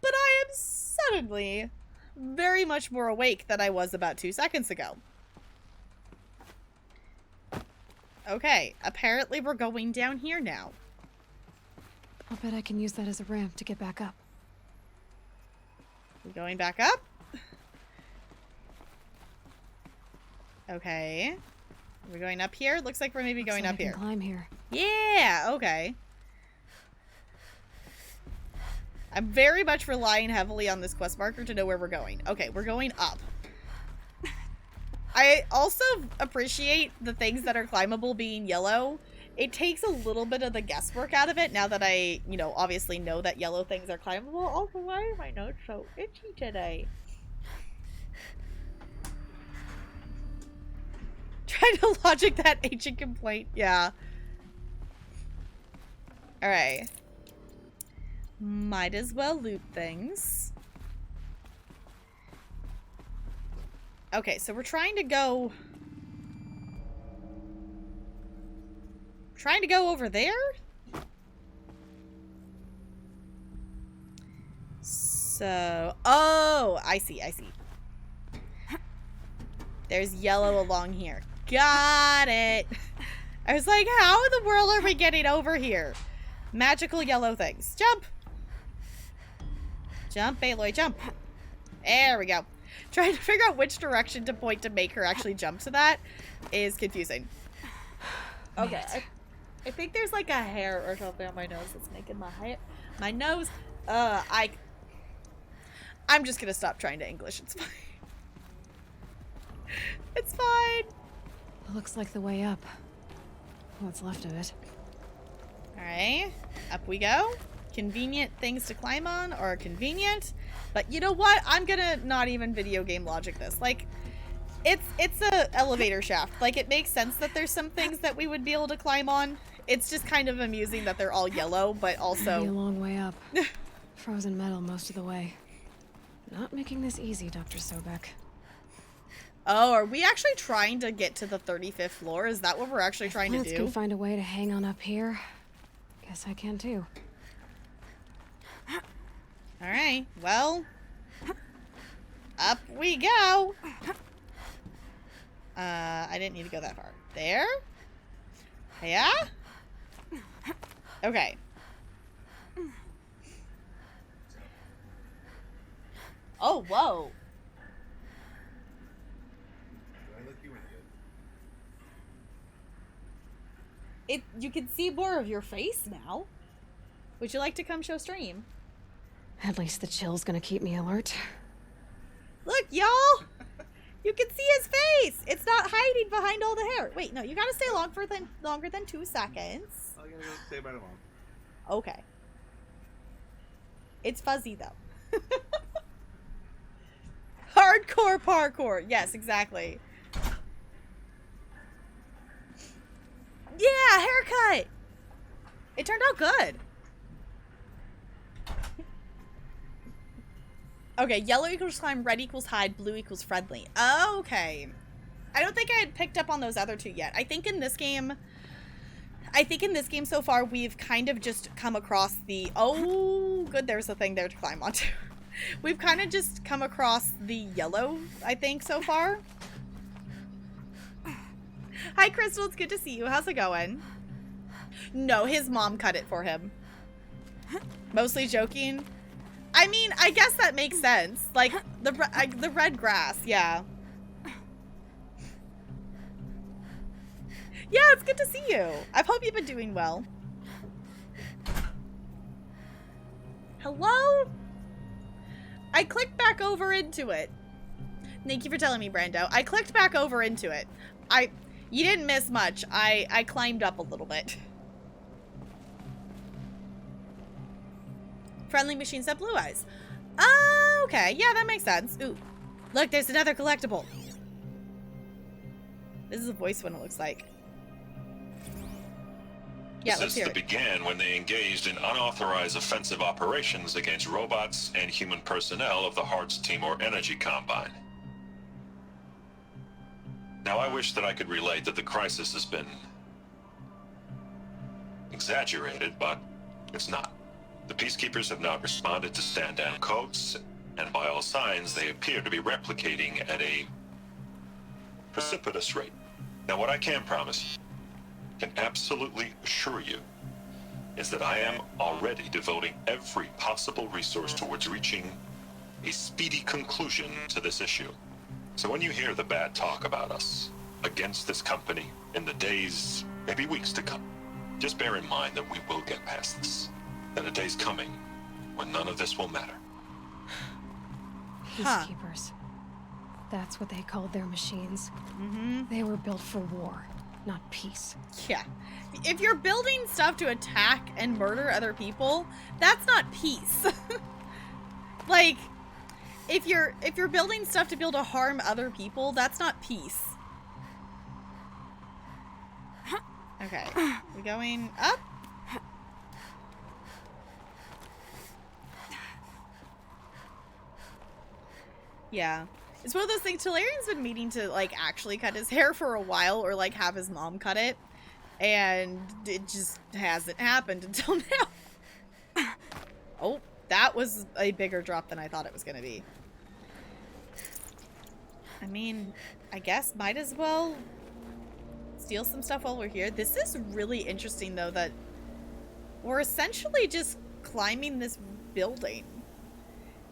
but I am suddenly very much more awake than I was about 2 seconds ago. Okay, apparently we're going down here now. I'll bet I can use that as a ramp to get back up. We're going back up? Okay. We're going up here? Looks like we're maybe going up here. I can climb here. Yeah, okay. I'm very much relying heavily on this quest marker to know where we're going. Okay, we're going up. I also appreciate the things that are climbable being yellow. It takes a little bit of the guesswork out of it now that I, you know, obviously know that yellow things are climbable. Also, why are my notes so itchy today? Trying to logic that ancient complaint. Yeah. Alright. Might as well loot things. Okay, so we're trying to go... Trying to go over there? So... Oh! I see, I see. There's yellow along here. Got it! I was like, how in the world are we getting over here? Magical yellow things. Jump! Jump, Aloy, jump. There we go. Trying to figure out which direction to point to make her actually jump to that is confusing. Okay, I think there's like a hair or something on my nose that's making my nose. I'm just gonna stop trying to English. It's fine. It's fine. It looks like the way up. What's left of it. Alright, up we go. Convenient things to climb on are convenient, but you know what? I'm gonna not even video game logic this. Like, it's a elevator shaft. Like, it makes sense that there's some things that we would be able to climb on. It's just kind of amusing that they're all yellow, but also... Maybe a long way up. Frozen metal most of the way. Not making this easy, Dr. Sobek. Oh, are we actually trying to get to the 35th floor? Is that what we're actually trying to do? If Lance can find a way to hang on up here, guess I can too. Alright, well, up we go. I didn't need to go that far. There? Yeah? Okay. Oh, whoa. I look you in You can see more of your face now. Would you like to come show stream? At least the chill's gonna keep me alert. Look, y'all! You can see his face! It's not hiding behind all the hair. Wait, no, you gotta stay longer than 2 seconds. I'm gonna go stay by the mom. Okay. It's fuzzy, though. Hardcore parkour! Yes, exactly. Yeah, haircut! It turned out good. Okay, yellow equals climb, red equals hide, blue equals friendly. Okay. I don't think I had picked up on those other two yet. I think in this game so far, we've kind of just come across the... Oh, good, there's a thing there to climb onto. We've kind of just come across the yellow, I think, so far. Hi, Crystal, it's good to see you. How's it going? No, his mom cut it for him. Mostly joking. I mean, I guess that makes sense. Like, the red grass, yeah. Yeah, it's good to see you. I hope you've been doing well. Hello? I clicked back over into it. Thank you for telling me, Brando. I clicked back over into it. You didn't miss much. I climbed up a little bit. Friendly machines have blue eyes. Oh, okay. Yeah, that makes sense. Ooh. Look, there's another collectible. This is a voice one, it looks like. Yeah, let's hear it. This began when they engaged in unauthorized offensive operations against robots and human personnel of the Hearts Timor Energy Combine. Now, I wish that I could relate that the crisis has been exaggerated, but it's not. The Peacekeepers have not responded to stand-down codes, and by all signs, they appear to be replicating at a precipitous rate. Now, what I can promise, can absolutely assure you, is that I am already devoting every possible resource towards reaching a speedy conclusion to this issue. So when you hear the bad talk about us against this company in the days, maybe weeks to come, just bear in mind that we will get past this. That a day's coming when none of this will matter. Peacekeepers. That's what they called their machines. They were built for war, not peace. Yeah. If you're building stuff to attack and murder other people, that's not peace. Like, if you're building stuff to be able to harm other people, that's not peace. Okay. We going up? Yeah. It's one of those things, Tularian's been meaning to, like, actually cut his hair for a while, or, like, have his mom cut it. And it just hasn't happened until now. Oh, that was a bigger drop than I thought it was gonna be. I mean, I guess might as well steal some stuff while we're here. This is really interesting, though, that we're essentially just climbing this building.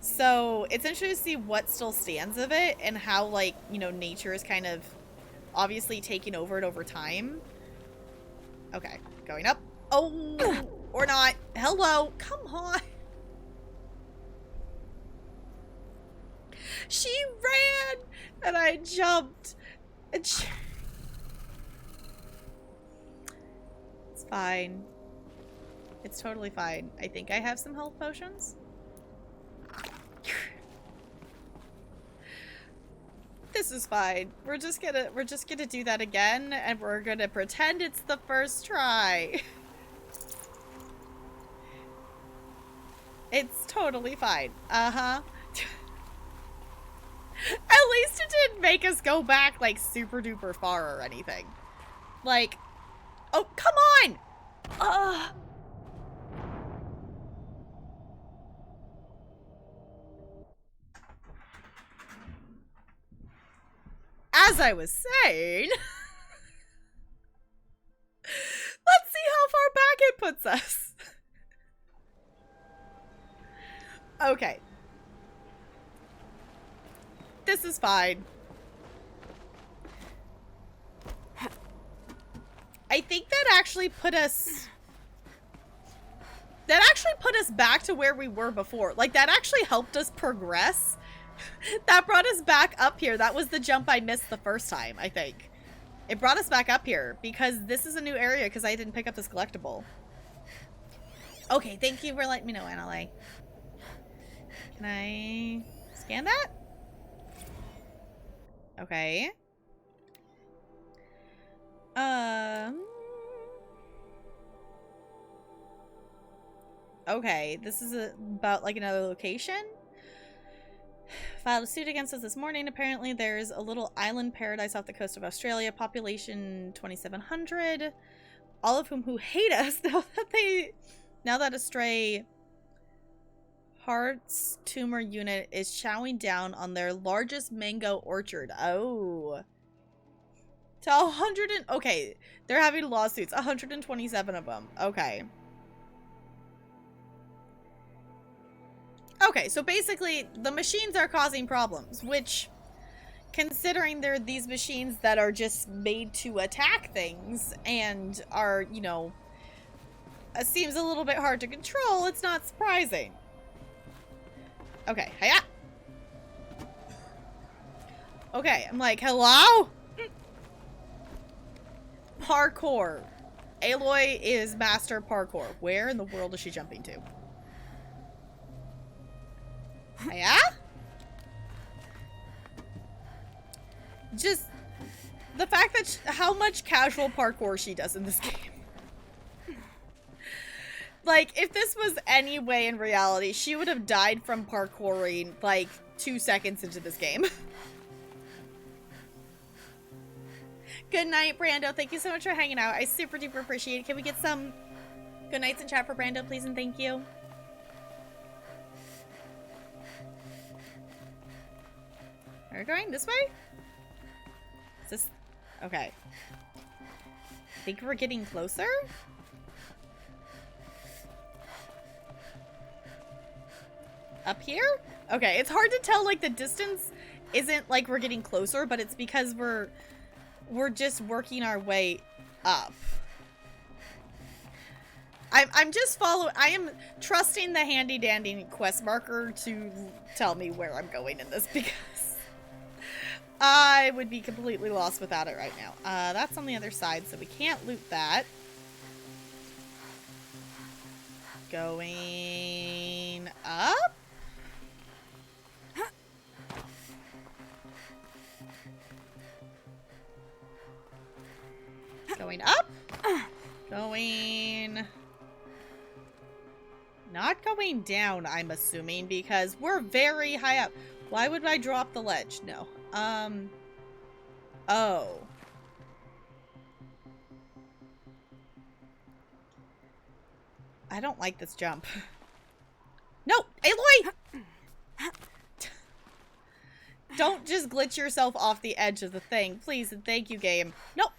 So it's interesting to see what still stands of it and how, like, you know, nature is kind of obviously taking over it over time. Okay, going up. Oh, or not. Hello, come on. She ran and I jumped. And it's fine. It's totally fine. I think I have some health potions. This is fine. We're just gonna do that again, and we're gonna pretend it's the first try. It's totally fine. Uh-huh. At least it didn't make us go back, like, super duper far or anything. Like, oh, come on! As I was saying, let's see how far back it puts us. Okay. This is fine. I think that actually put us... That actually put us back to where we were before. Like, that actually helped us progress. That brought us back up here. That was the jump I missed the first time, I think. It brought us back up here because this is a new area because I didn't pick up this collectible. Okay, thank you for letting me know, Annalie. Can I scan that? Okay. Okay, this is about like another location. Filed a suit against us this morning. Apparently there's a little island paradise off the coast of Australia, population 2,700, all of whom who hate us now that a stray Heart's tumor unit is chowing down on their largest mango orchard. Oh. To 100 and... Okay, they're having lawsuits. 127 of them. Okay. Okay, so basically, the machines are causing problems, which, considering they're these machines that are just made to attack things and are, you know, it seems a little bit hard to control, it's not surprising. Okay, hiya! Okay, I'm like, hello? Parkour. Aloy is master parkour. Where in the world is she jumping to? Yeah? Just the fact that how much casual parkour she does in this game. Like, if this was any way in reality, she would have died from parkouring like 2 seconds into this game. Good night, Brando. Thank you so much for hanging out. I super duper appreciate it. Can we get some Good nights in chat for Brando, please and thank you. Are we going this way? Is this... Okay. I think we're getting closer? Up here? Okay, it's hard to tell, like, the distance isn't like we're getting closer, but it's because we're just working our way up. I'm just following. I am trusting the handy dandy quest marker to tell me where I'm going in this because I would be completely lost without it right now. That's on the other side, so we can't loot that. Going up? Going up? Going... Not going down, I'm assuming, because we're very high up. Why would I drop the ledge? No. Oh. I don't like this jump. No! Aloy! Don't just glitch yourself off the edge of the thing. Please and thank you, game. Nope.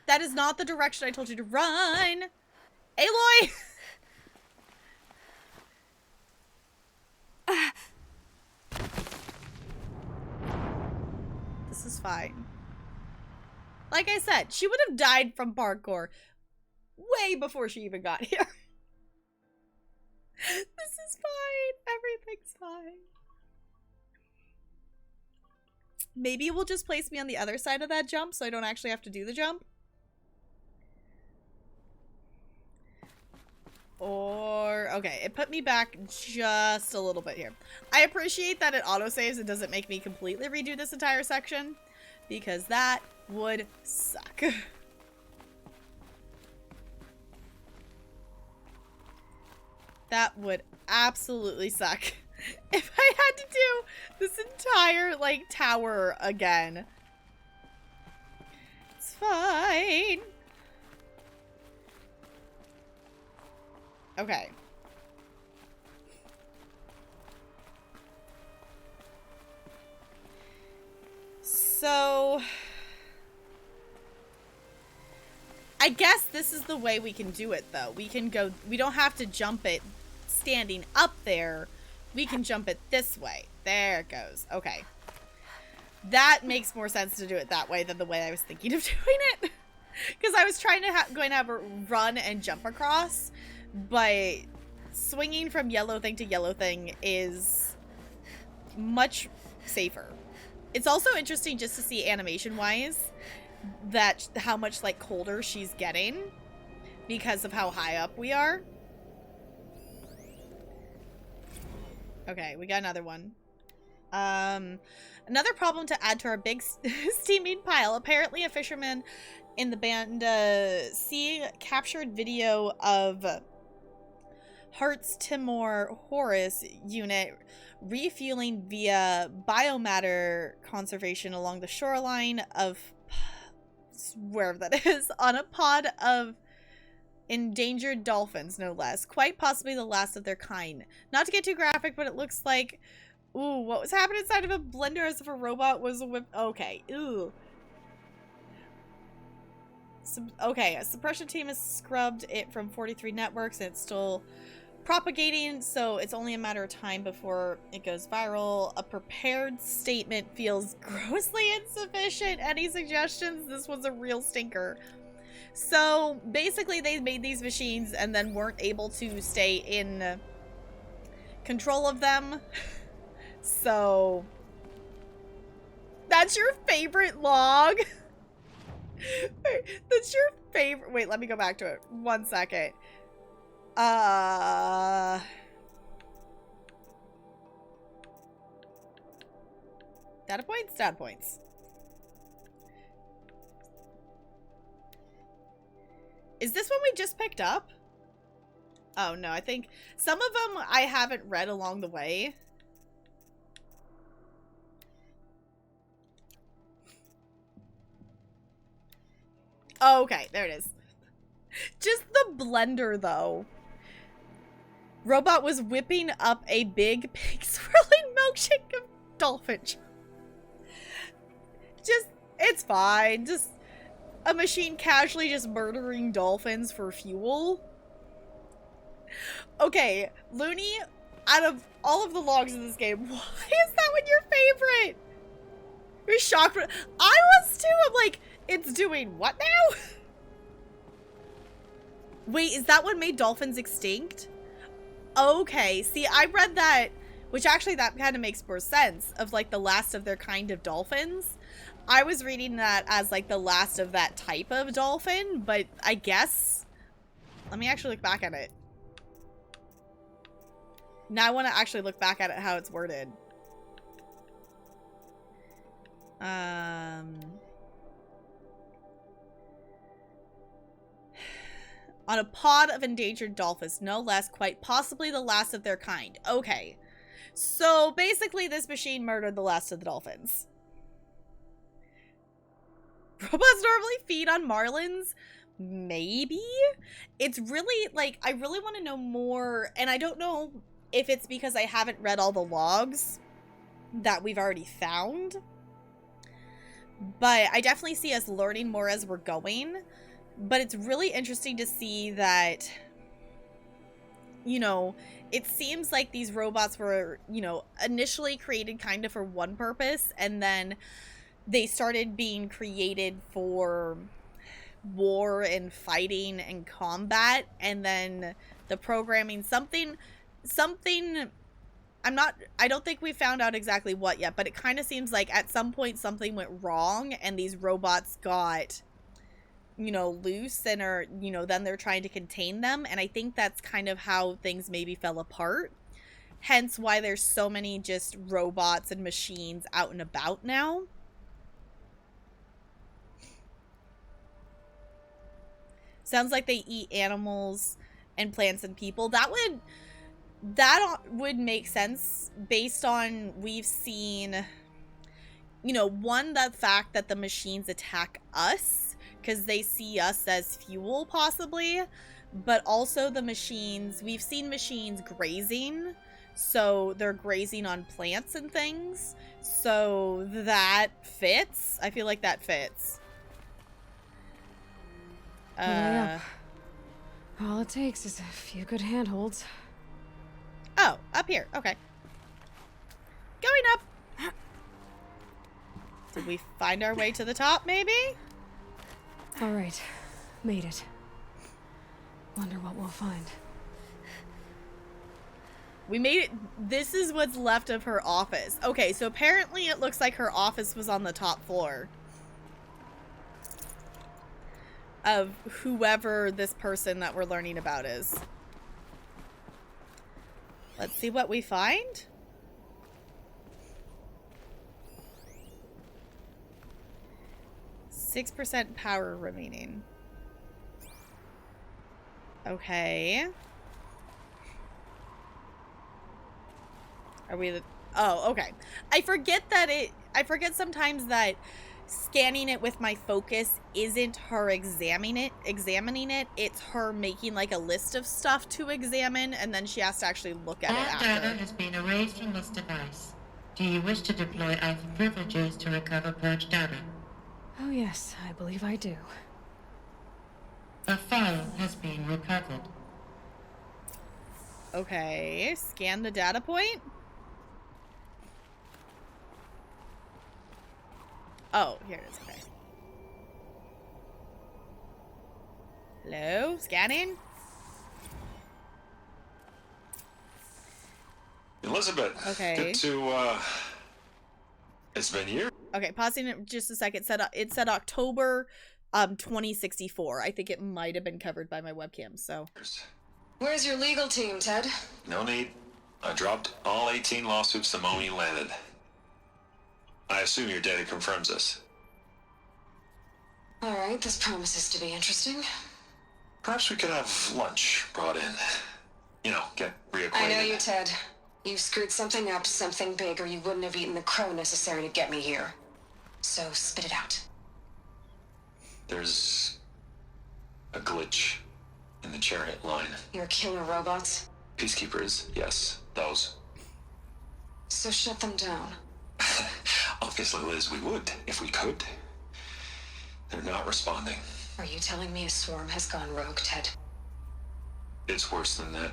That is not the direction I told you to run. Aloy! This is fine. Like I said, she would have died from parkour way before she even got here. This is fine. Everything's fine. Maybe it will just place me on the other side of that jump so I don't actually have to do the jump. Or, okay, it put me back just a little bit here. I appreciate that it autosaves and doesn't make me completely redo this entire section, because that would suck. That would absolutely suck if I had to do this entire, like, tower again. It's fine. Okay. So I guess this is the way we can do it though. We can go, we don't have to jump it standing up there. We can jump it this way. There it goes. Okay. That makes more sense to do it that way than the way I was thinking of doing it. Because I was trying to going to have a run and jump across. But swinging from yellow thing to yellow thing is much safer. It's also interesting just to see animation-wise that how much like colder she's getting because of how high up we are. Okay, we got another one. Another problem to add to our big steaming pile. Apparently a fisherman in the band C captured video of Hertz Timor Horus unit refueling via biomatter conservation along the shoreline of wherever that is on a pod of endangered dolphins, no less. Quite possibly the last of their kind. Not to get too graphic, but it looks like, ooh, what was happening inside of a blender as if a robot was a whip. Okay, ooh. Okay, a suppression team has scrubbed it from 43 networks and it's still propagating, so it's only a matter of time before it goes viral. A prepared statement feels grossly insufficient. Any suggestions? This was a real stinker. So basically they made these machines and then weren't able to stay in control of them. So that's your favorite log? That's your favorite. Wait, let me go back to it. 1 second. Data points? Data points. Is this one we just picked up? Oh, no, I think some of them I haven't read along the way. Oh, okay, there it is. Just the blender, though. Robot was whipping up a big pig swirling milkshake of dolphin. Just, it's fine. Just a machine casually just murdering dolphins for fuel. Okay, Looney, out of all of the logs in this game, why is that one your favorite? You're shocked. I was too. I'm like, it's doing what now? Wait, is that what made dolphins extinct? Okay, see, I read that, which actually that kind of makes more sense, of like the last of their kind of dolphins. I was reading that as like the last of that type of dolphin, but I guess, let me actually look back at it. Now I want to actually look back at it, how it's worded. On a pod of endangered dolphins, no less, quite possibly the last of their kind. Okay. So basically this machine murdered the last of the dolphins. Robots normally feed on marlins? Maybe? It's really, like, I really want to know more, and I don't know if it's because I haven't read all the logs that we've already found. But I definitely see us learning more as we're going. But it's really interesting to see that, you know, it seems like these robots were, you know, initially created kind of for one purpose, and then they started being created for war and fighting and combat, and then the programming, something, I don't think we found out exactly what yet, but it kind of seems like at some point something went wrong and these robots got, you know, loose and are, you know, then they're trying to contain them. And I think that's kind of how things maybe fell apart. Hence why there's so many just robots and machines out and about now. Sounds like they eat animals and plants and people. That would make sense based on we've seen, you know, one, the fact that the machines attack us because they see us as fuel possibly, but also the machines, we've seen machines grazing, so they're grazing on plants and things, so that fits. I feel like that fits. Way up. All it takes is a few good handholds. Oh, up here. Okay. Going up. Did we find our way to the top, maybe? All right. Made it. Wonder what we'll find. We made it. This is what's left of her office. Okay, so apparently it looks like her office was on the top floor of whoever this person that we're learning about is. Let's see what we find. %6 power remaining. Okay. Are we the... Oh, okay. I forget sometimes that scanning it with my focus isn't her examining it. It's her making like a list of stuff to examine, and then she has to actually look at it All after. data has been erased from this device. Do you wish to deploy either privileges to recover purged data? Oh yes, I believe I do. A file has been recovered. Okay, scan the data point. Oh, here it is. Okay. Hello? Scanning? Elizabeth. Okay. Good to, it's been years. Okay, pausing it just a second. It said October 2064. I think it might have been covered by my webcam, so. Where's your legal team, Ted? No need. I dropped all 18 lawsuits the moment you landed. I assume your data confirms this. All right, this promises to be interesting. Perhaps we could have lunch brought in. You know, get reacquainted. I know you, Ted. You screwed something up, something big, or you wouldn't have eaten the crow necessary to get me here. So spit it out. There's a glitch in the chariot line. Your killer robots? Peacekeepers, yes, those. So shut them down. Obviously, Liz, we would, if we could. They're not responding. Are you telling me a swarm has gone rogue, Ted? It's worse than that.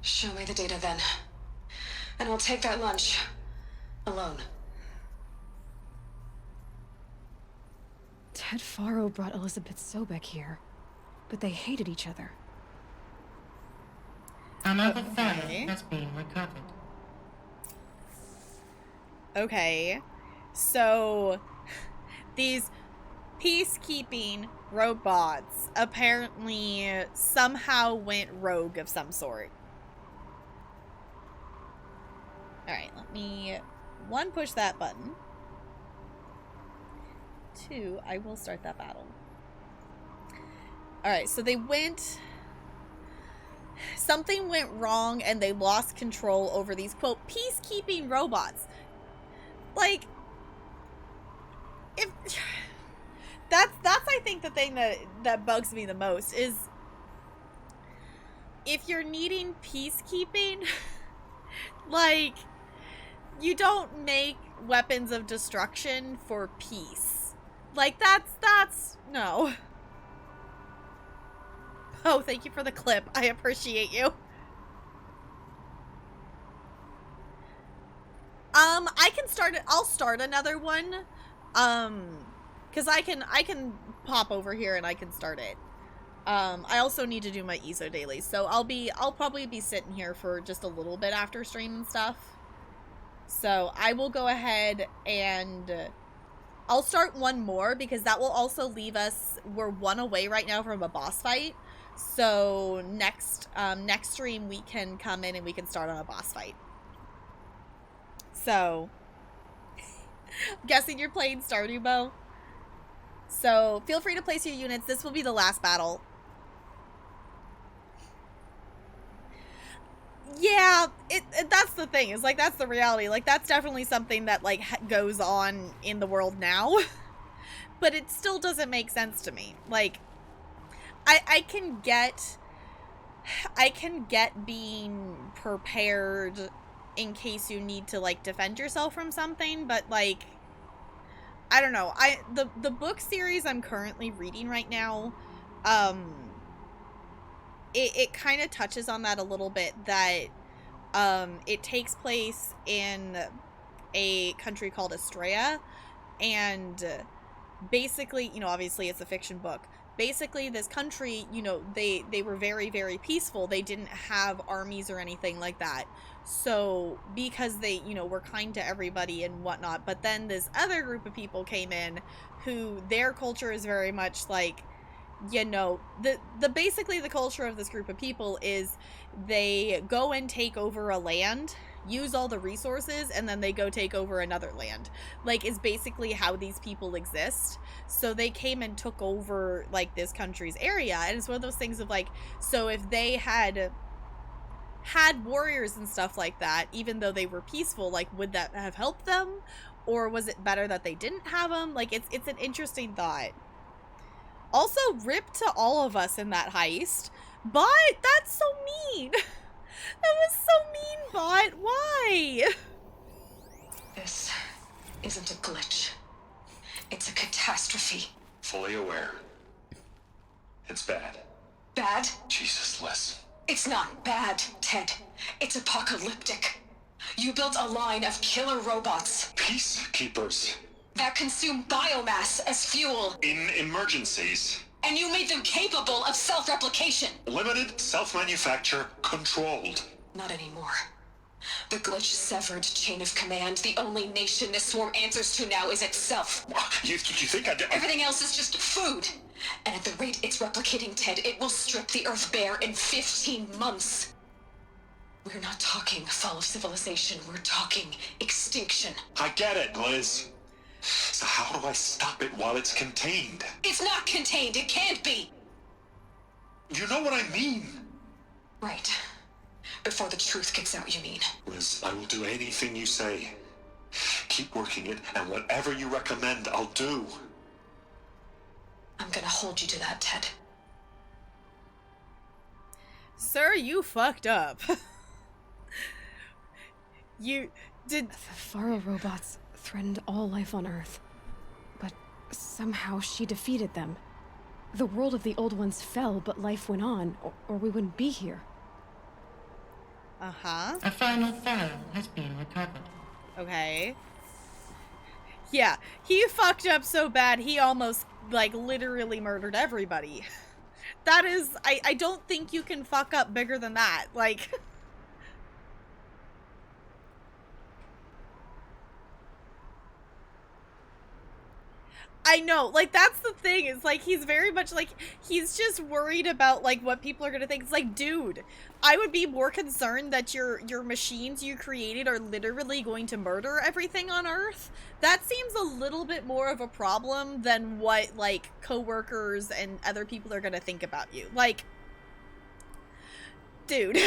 Show me the data then. And I'll take that lunch. Alone. Ted Faro brought Elizabeth Sobek here, but they hated each other. Another file has been recovered. Okay, so these peacekeeping robots apparently somehow went rogue of some sort. Alright, let me, 1, push that button. 2, I will start that battle. Alright, so they went... Something went wrong and they lost control over these, quote, peacekeeping robots. Like, if... That's I think the thing that bugs me the most is if you're needing peacekeeping, like, you don't make weapons of destruction for peace. Like, that's no. Oh, thank you for the clip. I appreciate you. I can start it. I'll start another one. Because I can pop over here and I can start it. I also need to do my ESO daily, so I'll probably be sitting here for just a little bit after stream and stuff. So I will go ahead and I'll start one more because that will also leave us, we're 1 away right now from a boss fight. So next stream we can come in and we can start on a boss fight. So I'm guessing you're playing Stardew Bow. So feel free to place your units. This will be the last battle. Yeah, that's the thing. It's like, that's the reality. Like, that's definitely something that, like, goes on in the world now. But it still doesn't make sense to me. Like, I can get being prepared in case you need to, like, defend yourself from something, but, like, I don't know. The book series I'm currently reading right now, it kind of touches on that a little bit, that it takes place in a country called Estrella, and basically, you know, obviously it's a fiction book. Basically, this country, you know, they were very, very peaceful. They didn't have armies or anything like that. So, because they, you know, were kind to everybody and whatnot, but then this other group of people came in who, their culture is very much like, you know, basically the culture of this group of people is they go and take over a land, use all the resources, and then they go take over another land. Like, is basically how these people exist. So they came and took over, like, this country's area, and it's one of those things of, like, so if they had warriors and stuff like that, even though they were peaceful, like, would that have helped them? Or was it better that they didn't have them? Like, it's an interesting thought. Also, rip to all of us in that heist. But that's so mean. That was so mean, Bot. Why? This isn't a glitch. It's a catastrophe. Fully aware. It's bad. Bad? Jesus, Liz. It's not bad, Ted. It's apocalyptic. You built a line of killer robots Peacekeepers. that consume biomass as fuel, In emergencies. and you made them capable of self-replication. Limited, self-manufacture, controlled. Not anymore. The glitch severed chain of command. The only nation this swarm answers to now is itself. You think I did? Everything else is just food. And at the rate it's replicating, Ted, it will strip the Earth bare in 15 months. We're not talking fall of civilization. We're talking extinction. I get it, Liz. So how do I stop it while it's contained? It's not contained. It can't be. You know what I mean. Right. Before the truth gets out, you mean? Liz, I will do anything you say. Keep working it, and whatever you recommend, I'll do. I'm gonna hold you to that, Ted. Sir, you fucked up. You did. The Faro robots threatened all life on Earth. But somehow she defeated them. The world of the old ones fell, but life went on, or we wouldn't be here. Uh-huh. A final file has been recovered. Okay. Yeah, he fucked up so bad he almost, like, literally murdered everybody. That is, I don't think you can fuck up bigger than that. Like... I know, like, that's the thing, is, like, he's very much, like, he's just worried about, like, what people are gonna think. It's like, dude, I would be more concerned that your machines you created are literally going to murder everything on Earth. That seems a little bit more of a problem than what, like, coworkers and other people are gonna think about you. Like, dude,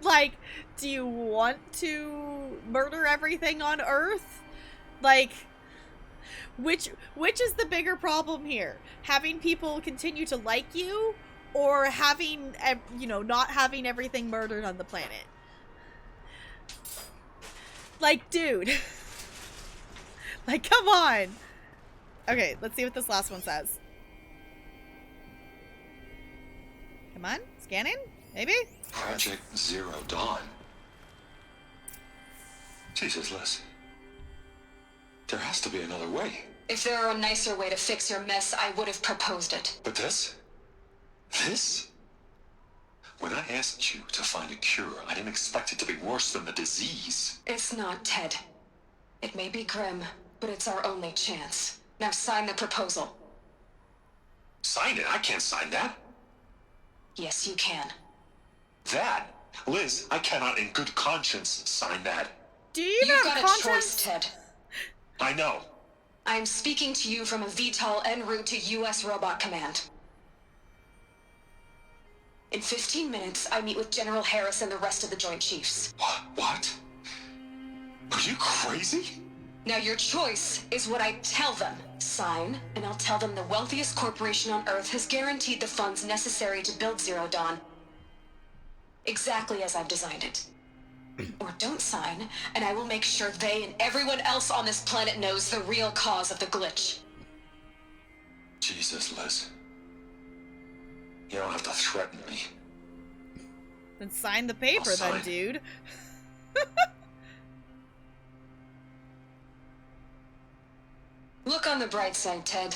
like, do you want to murder everything on Earth? Like... Which is the bigger problem here? Having people continue to like you, or having, you know, not having everything murdered on the planet? Like, dude. Like, come on. Okay, let's see what this last one says. Come on, scanning? Maybe? Project Zero Dawn. Jesus, Liz. There has to be another way. If there were a nicer way to fix your mess, I would have proposed it. But this? This? When I asked you to find a cure, I didn't expect it to be worse than the disease. It's not, Ted. It may be grim, but it's our only chance. Now sign the proposal. Sign it? I can't sign that. Yes, you can. That? Liz, I cannot in good conscience sign that. Do you You've have got a conscience? choice, Ted. I know. I am speaking to you from a VTOL en route to U.S. Robot Command. In 15 minutes, I meet with General Harris and the rest of the Joint Chiefs. What? Are you crazy? Now your choice is what I tell them. Sign, and I'll tell them the wealthiest corporation on Earth has guaranteed the funds necessary to build Zero Dawn. Exactly as I've designed it. Or don't sign, and I will make sure they and everyone else on this planet knows the real cause of the glitch. Jesus, Liz. You don't have to threaten me. Then sign the paper I'll then, sign. dude. Look on the bright side, Ted.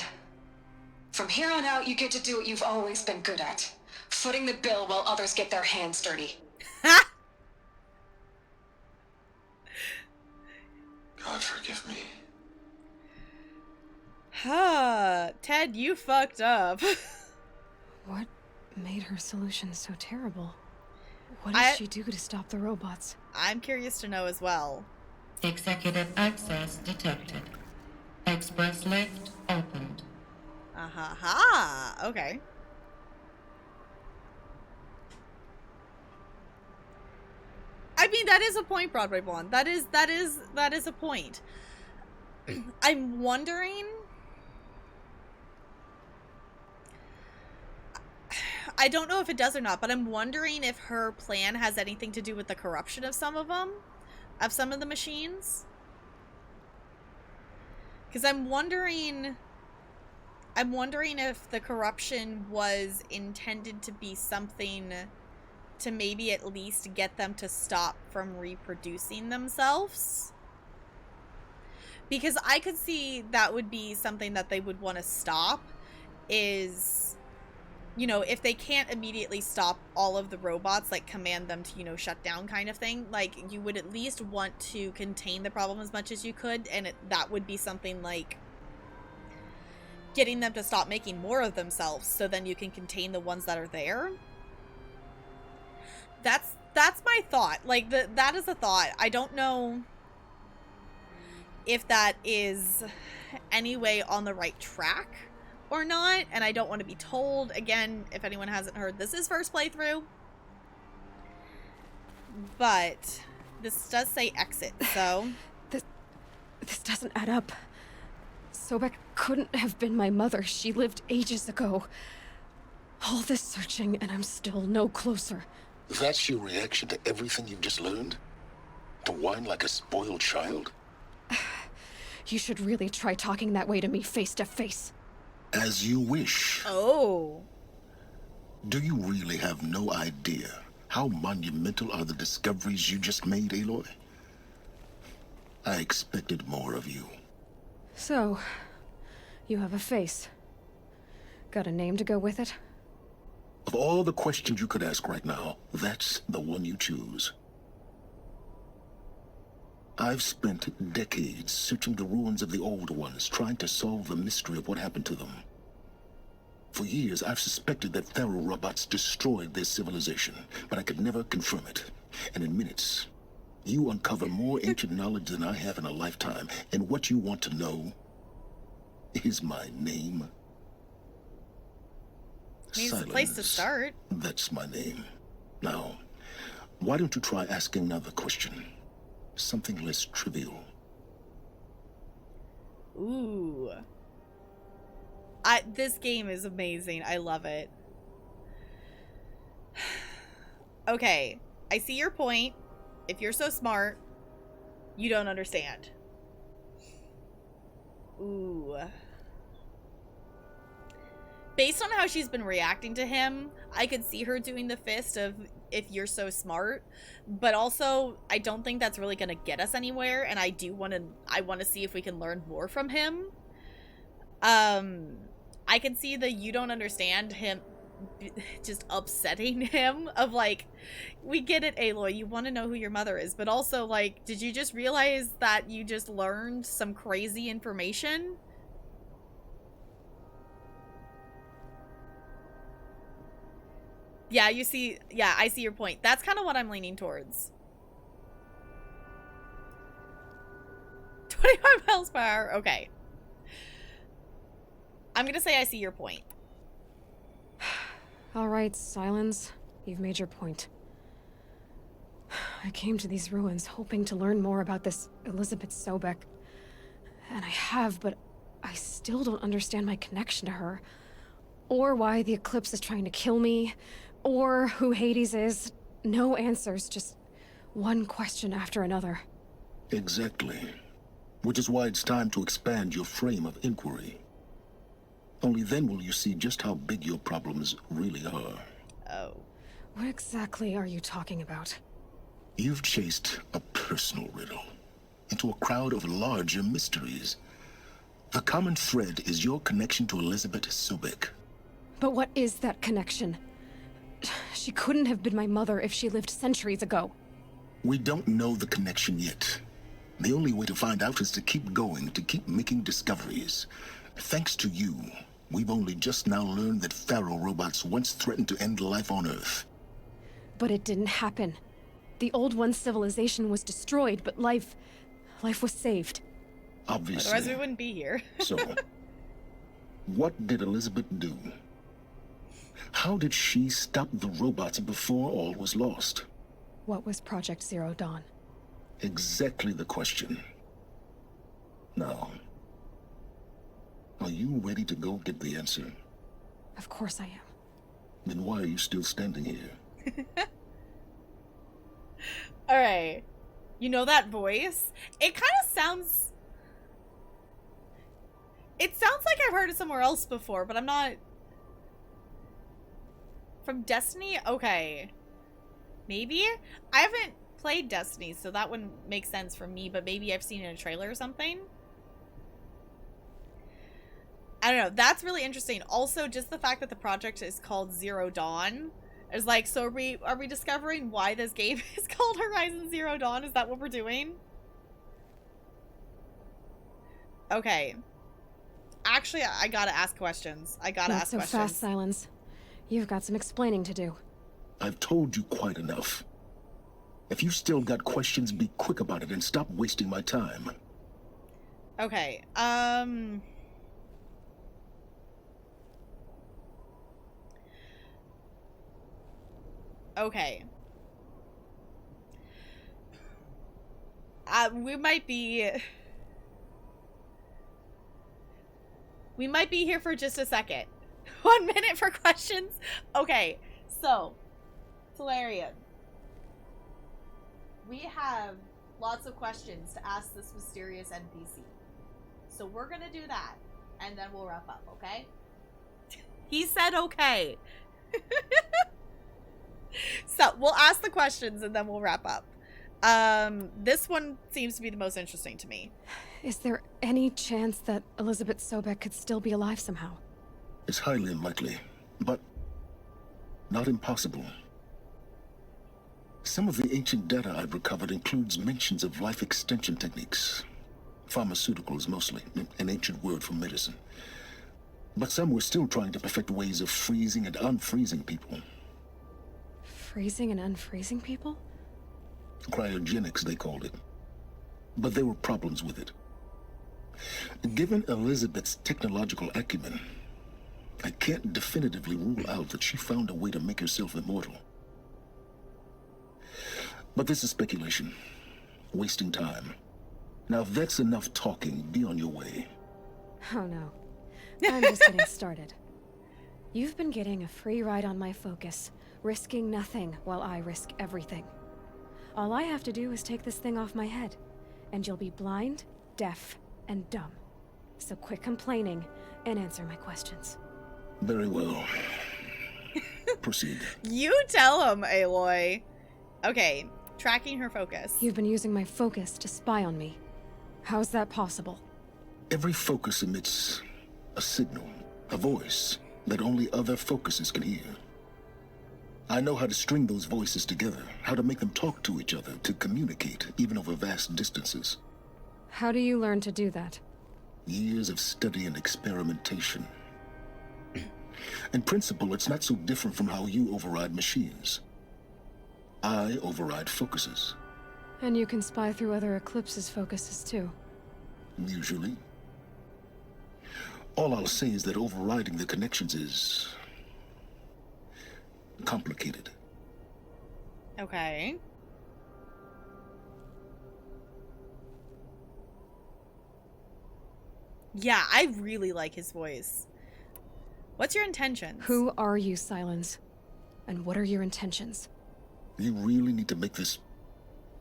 From here on out, you get to do what you've always been good at. Footing the bill while others get their hands dirty. Ha! God forgive me. Huh. Ted, you fucked up. What made her solution so terrible? What did she do to stop the robots? I'm curious to know as well. Executive access detected. Express lift opened. Ha. Okay. I mean, that is a point, Broadway Blonde. That is a point. I'm wondering... I don't know if it does or not, but I'm wondering if her plan has anything to do with the corruption of some of them, of some of the machines. Because I'm wondering if the corruption was intended to be something to maybe at least get them to stop from reproducing themselves. Because I could see that would be something that they would want to stop, is, you know, if they can't immediately stop all of the robots, like command them to, you know, shut down kind of thing, like you would at least want to contain the problem as much as you could, and that would be something like getting them to stop making more of themselves so then you can contain the ones that are there. That's my thought. Like, that is a thought. I don't know if that is anyway on the right track or not, and I don't want to be told. Again, if anyone hasn't heard, this is first playthrough. But this does say exit, so... This doesn't add up. Sobek couldn't have been my mother. She lived ages ago. All this searching, and I'm still no closer. That's your reaction to everything you've just learned? To whine like a spoiled child? You should really try talking that way to me face to face. As you wish. Oh. Do you really have no idea how monumental are the discoveries you just made, Aloy? I expected more of you. So, you have a face. Got a name to go with it? Of all the questions you could ask right now, that's the one you choose. I've spent decades searching the ruins of the old ones, trying to solve the mystery of what happened to them. For years, I've suspected that Thero robots destroyed their civilization, but I could never confirm it. And in minutes, you uncover more ancient knowledge than I have in a lifetime, and what you want to know is my name. Means the place to start. That's my name. Now, why don't you try asking another question? Something less trivial. Ooh. This game is amazing. I love it. Okay. I see your point. If you're so smart, you don't understand. Ooh. Based on how she's been reacting to him, I could see her doing the fist of if you're so smart, but also I don't think that's really going to get us anywhere, and I want to see if we can learn more from him. I can see the you don't understand him just upsetting him of like, we get it, Aloy, you want to know who your mother is, but also like, did you just realize that you just learned some crazy information? Yeah, you see, yeah, I see your point. That's kind of what I'm leaning towards. 25 miles per hour, okay. I'm gonna say I see your point. Alright, Silence. You've made your point. I came to these ruins hoping to learn more about this Elizabeth Sobek. And I have, but I still don't understand my connection to her. Or why the Eclipse is trying to kill me. Or who Hades is. No answers, just one question after another. Exactly. Which is why it's time to expand your frame of inquiry. Only then will you see just how big your problems really are. Oh. What exactly are you talking about? You've chased a personal riddle into a crowd of larger mysteries. The common thread is your connection to Elizabeth Sobek. But what is that connection? She couldn't have been my mother if she lived centuries ago. We don't know the connection yet. The only way to find out is to keep going, to keep making discoveries. Thanks to you, we've only just now learned that Pharaoh robots once threatened to end life on Earth. But it didn't happen. The Old One's civilization was destroyed, but life was saved. Obviously. Otherwise we wouldn't be here. So, what did Elizabeth do? How did she stop the robots before all was lost? What was Project Zero Dawn? Exactly the question. Now, are you ready to go get the answer? Of course I am. Then why are you still standing here? Alright. You know that voice? It kind of sounds... It sounds like I've heard it somewhere else before, but I'm not... From Destiny? Okay. Maybe? I haven't played Destiny, so that wouldn't make sense for me, but maybe I've seen it in a trailer or something. I don't know. That's really interesting. Also, just the fact that the project is called Zero Dawn is like, so are we discovering why this game is called Horizon Zero Dawn? Is that what we're doing? Okay. Actually, I gotta ask questions. I gotta ask questions. Not so fast, Silence. You've got some explaining to do. I've told you quite enough. If you've still got questions, be quick about it and stop wasting my time. Okay, okay. We might be here for just a second. 1 minute for questions. Okay, so Tularian, we have lots of questions to ask this mysterious NPC. So we're gonna do that, and then we'll wrap up, okay? He said okay. So we'll ask the questions and then we'll wrap up. This one seems to be the most interesting to me. Is there any chance that Elizabeth Sobek could still be alive somehow? It's highly unlikely, but not impossible. Some of the ancient data I've recovered includes mentions of life extension techniques. Pharmaceuticals, mostly, an ancient word for medicine. But some were still trying to perfect ways of freezing and unfreezing people. Freezing and unfreezing people? Cryogenics, they called it. But there were problems with it. Given Elizabeth's technological acumen, I can't definitively rule out that she found a way to make herself immortal. But this is speculation. Wasting time. Now, if that's enough talking, be on your way. Oh no. I'm just getting started. You've been getting a free ride on my focus, risking nothing while I risk everything. All I have to do is take this thing off my head, and you'll be blind, deaf, and dumb. So quit complaining and answer my questions. Very well. Proceed. You tell him, Aloy. Okay, tracking her focus. You've been using my focus to spy on me. How's that possible? Every focus emits a signal, a voice, that only other focuses can hear. I know how to string those voices together, how to make them talk to each other, to communicate, even over vast distances. How do you learn to do that? Years of study and experimentation. In principle, it's not so different from how you override machines. I override focuses. And you can spy through other Eclipse's focuses too. Usually. All I'll say is that overriding the connections is complicated. Okay. Yeah, I really like his voice. What's your intentions? Who are you, Silence? And what are your intentions? You really need to make this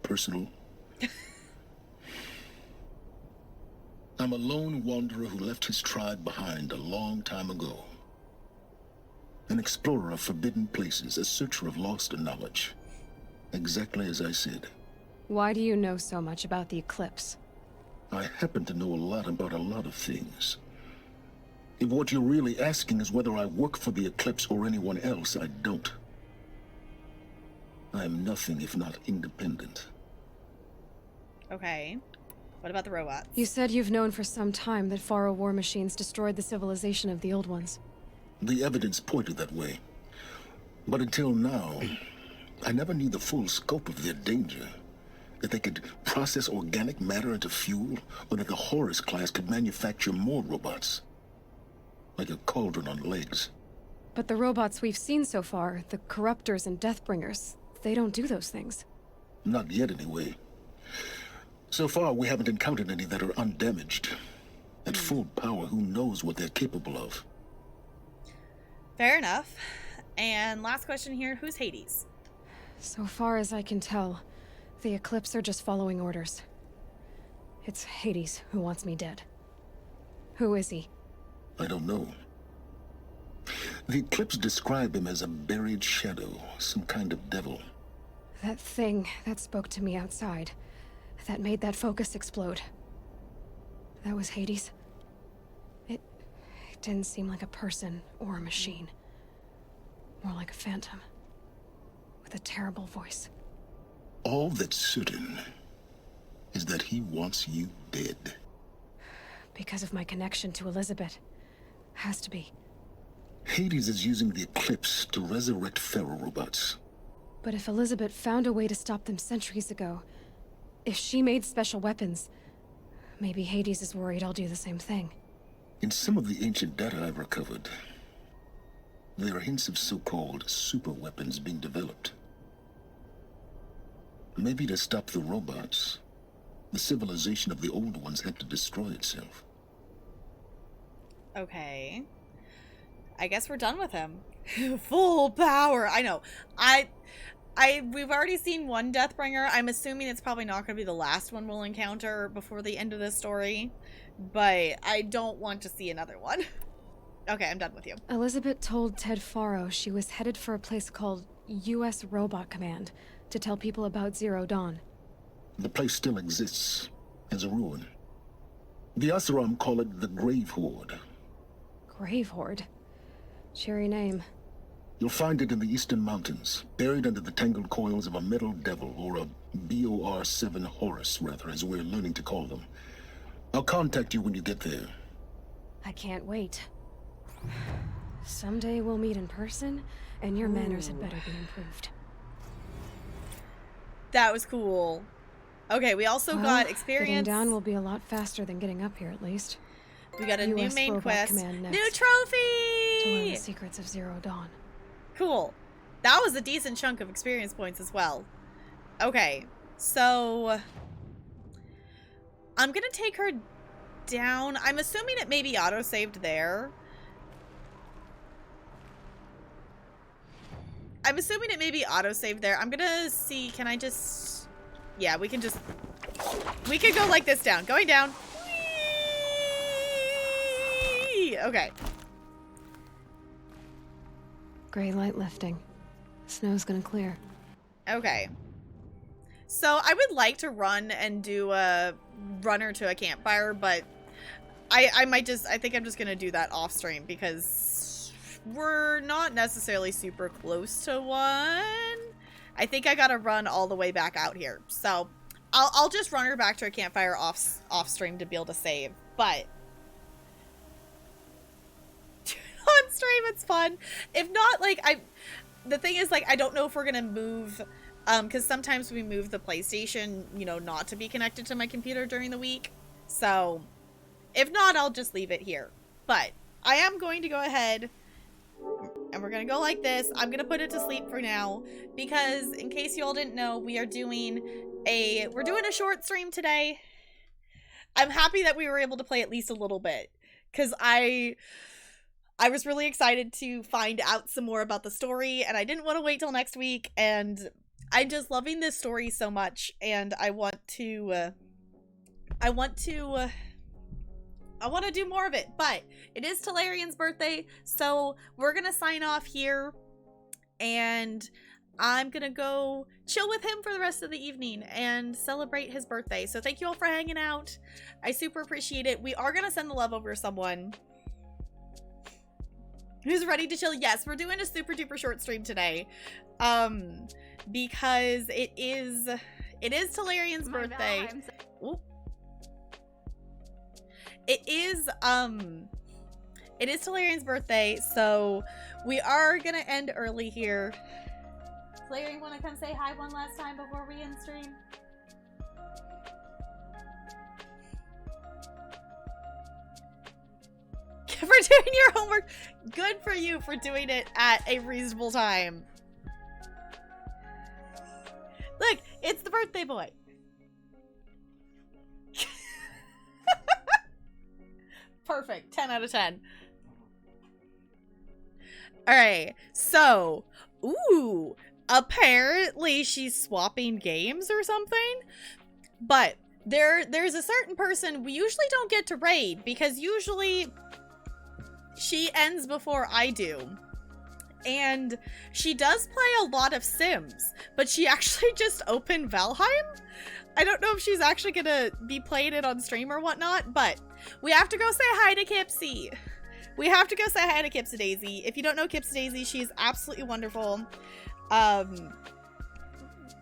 personal? I'm a lone wanderer who left his tribe behind a long time ago. An explorer of forbidden places, a searcher of lost knowledge. Exactly as I said. Why do you know so much about the Eclipse? I happen to know a lot about a lot of things. If what you're really asking is whether I work for the Eclipse or anyone else, I don't. I am nothing if not independent. Okay. What about the robots? You said you've known for some time that Faro war machines destroyed the civilization of the old ones. The evidence pointed that way. But until now, I never knew the full scope of their danger. That they could process organic matter into fuel, or that the Horus class could manufacture more robots. Like a cauldron on legs. But the robots we've seen so far, the Corruptors and Deathbringers, they don't do those things. Not yet, anyway. So far, we haven't encountered any that are undamaged. At full power, who knows what they're capable of? Fair enough. And last question here, who's Hades? So far as I can tell, the Eclipse are just following orders. It's Hades who wants me dead. Who is he? I don't know. The Eclipse describe him as a buried shadow, some kind of devil. That thing that spoke to me outside, that made that focus explode. That was Hades. It didn't seem like a person or a machine. More like a phantom. With a terrible voice. All that's certain is that he wants you dead. Because of my connection to Elizabeth. Has to be. Hades is using the Eclipse to resurrect ferrorobots. But if Elizabeth found a way to stop them centuries ago, if she made special weapons, maybe Hades is worried I'll do the same thing. In some of the ancient data I've recovered, there are hints of so-called super weapons being developed. Maybe to stop the robots, the civilization of the old ones had to destroy itself. Okay. I guess we're done with him. Full power. I know. We've already seen one Deathbringer. I'm assuming it's probably not going to be the last one we'll encounter before the end of this story. But I don't want to see another one. Okay, I'm done with you. Elizabeth told Ted Faro she was headed for a place called U.S. Robot Command to tell people about Zero Dawn. The place still exists as a ruin. The Asaram call it the Grave Horde. Grave Horde? Cheery name. You'll find it in the eastern mountains, buried under the tangled coils of a metal devil, or a BOR-7 Horus, rather, as we're learning to call them. I'll contact you when you get there. I can't wait. Someday we'll meet in person, and your manners had better be improved. That was cool. Okay, we also got experience. Getting down will be a lot faster than getting up here, at least. We got a new main Robot quest. Command next, New trophy! to learn the secrets of Zero Dawn. Cool. That was a decent chunk of experience points as well. Okay, so I'm gonna take her down. I'm assuming it may be auto-saved there. I'm assuming it may be auto-saved there. I'm gonna see, can I just... Yeah, we can just... We can go like this down. Going down. Whee! Okay. Gray light lifting. Snow's gonna clear. Okay. So I would like to run and do a runner to a campfire, but I might just, I think I'm just gonna do that off stream because we're not necessarily super close to one. I think I gotta run all the way back out here. So I'll just run her back to a campfire off stream to be able to save, but on stream it's fun. If not, like, the thing is, like, I don't know if we're gonna move, because sometimes we move the PlayStation, you know, not to be connected to my computer during the week. So if not, I'll just leave it here. But I am going to go ahead and we're gonna go like this. I'm gonna put it to sleep for now because, in case you all didn't know, we're doing a short stream today. I'm happy that we were able to play at least a little bit because I was really excited to find out some more about the story, and I didn't want to wait till next week, and I'm just loving this story so much, and I want to do more of it. But it is Tularian's birthday, so we're gonna sign off here, and I'm gonna go chill with him for the rest of the evening and celebrate his birthday. So thank you all for hanging out. I super appreciate it. We are gonna send the love over to someone who's ready to chill. Yes, we're doing a super duper short stream today, because it is Tularian's birthday. Oop. It is Tularian's birthday, so we are gonna end early here. Tularian, wanna come say hi one last time before we end stream? For doing your homework. Good for you for doing it at a reasonable time. Look, it's the birthday boy. Perfect. 10 out of 10. Alright, so, ooh, apparently she's swapping games or something, but there's a certain person we usually don't get to raid because usually she ends before I do, and she does play a lot of Sims, but she actually just opened Valheim. I don't know if she's actually gonna be playing it on stream or whatnot, but we have to go say hi to Kipsy. We have to go say hi to Kipsy Daisy. If you don't know Kipsy Daisy, she's absolutely wonderful.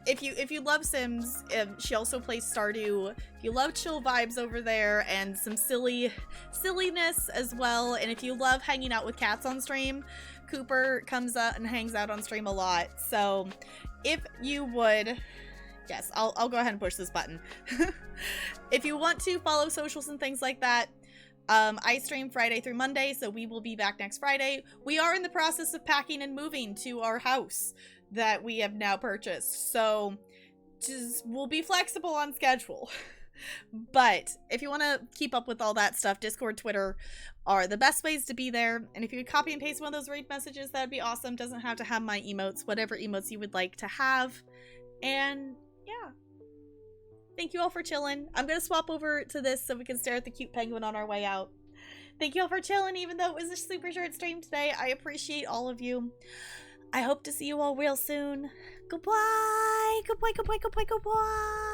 If you love Sims, she also plays Stardew. If you love chill vibes over there and some silliness as well, and if you love hanging out with cats on stream, Cooper comes up and hangs out on stream a lot. So if you would, yes, I'll go ahead and push this button. If you want to follow socials and things like that, I stream Friday through Monday, so we will be back next Friday. We are in the process of packing and moving to our house that we have now purchased, so we'll be flexible on schedule. But if you want to keep up with all that stuff, Discord, Twitter are the best ways to be there. And if you could copy and paste one of those raid messages, that'd be awesome. Doesn't have to have my emotes, whatever emotes you would like to have. And yeah. Thank you all for chilling. I'm going to swap over to this so we can stare at the cute penguin on our way out. Thank you all for chilling, even though it was a super short stream today. I appreciate all of you. I hope to see you all real soon. Goodbye. Goodbye, goodbye, goodbye, goodbye.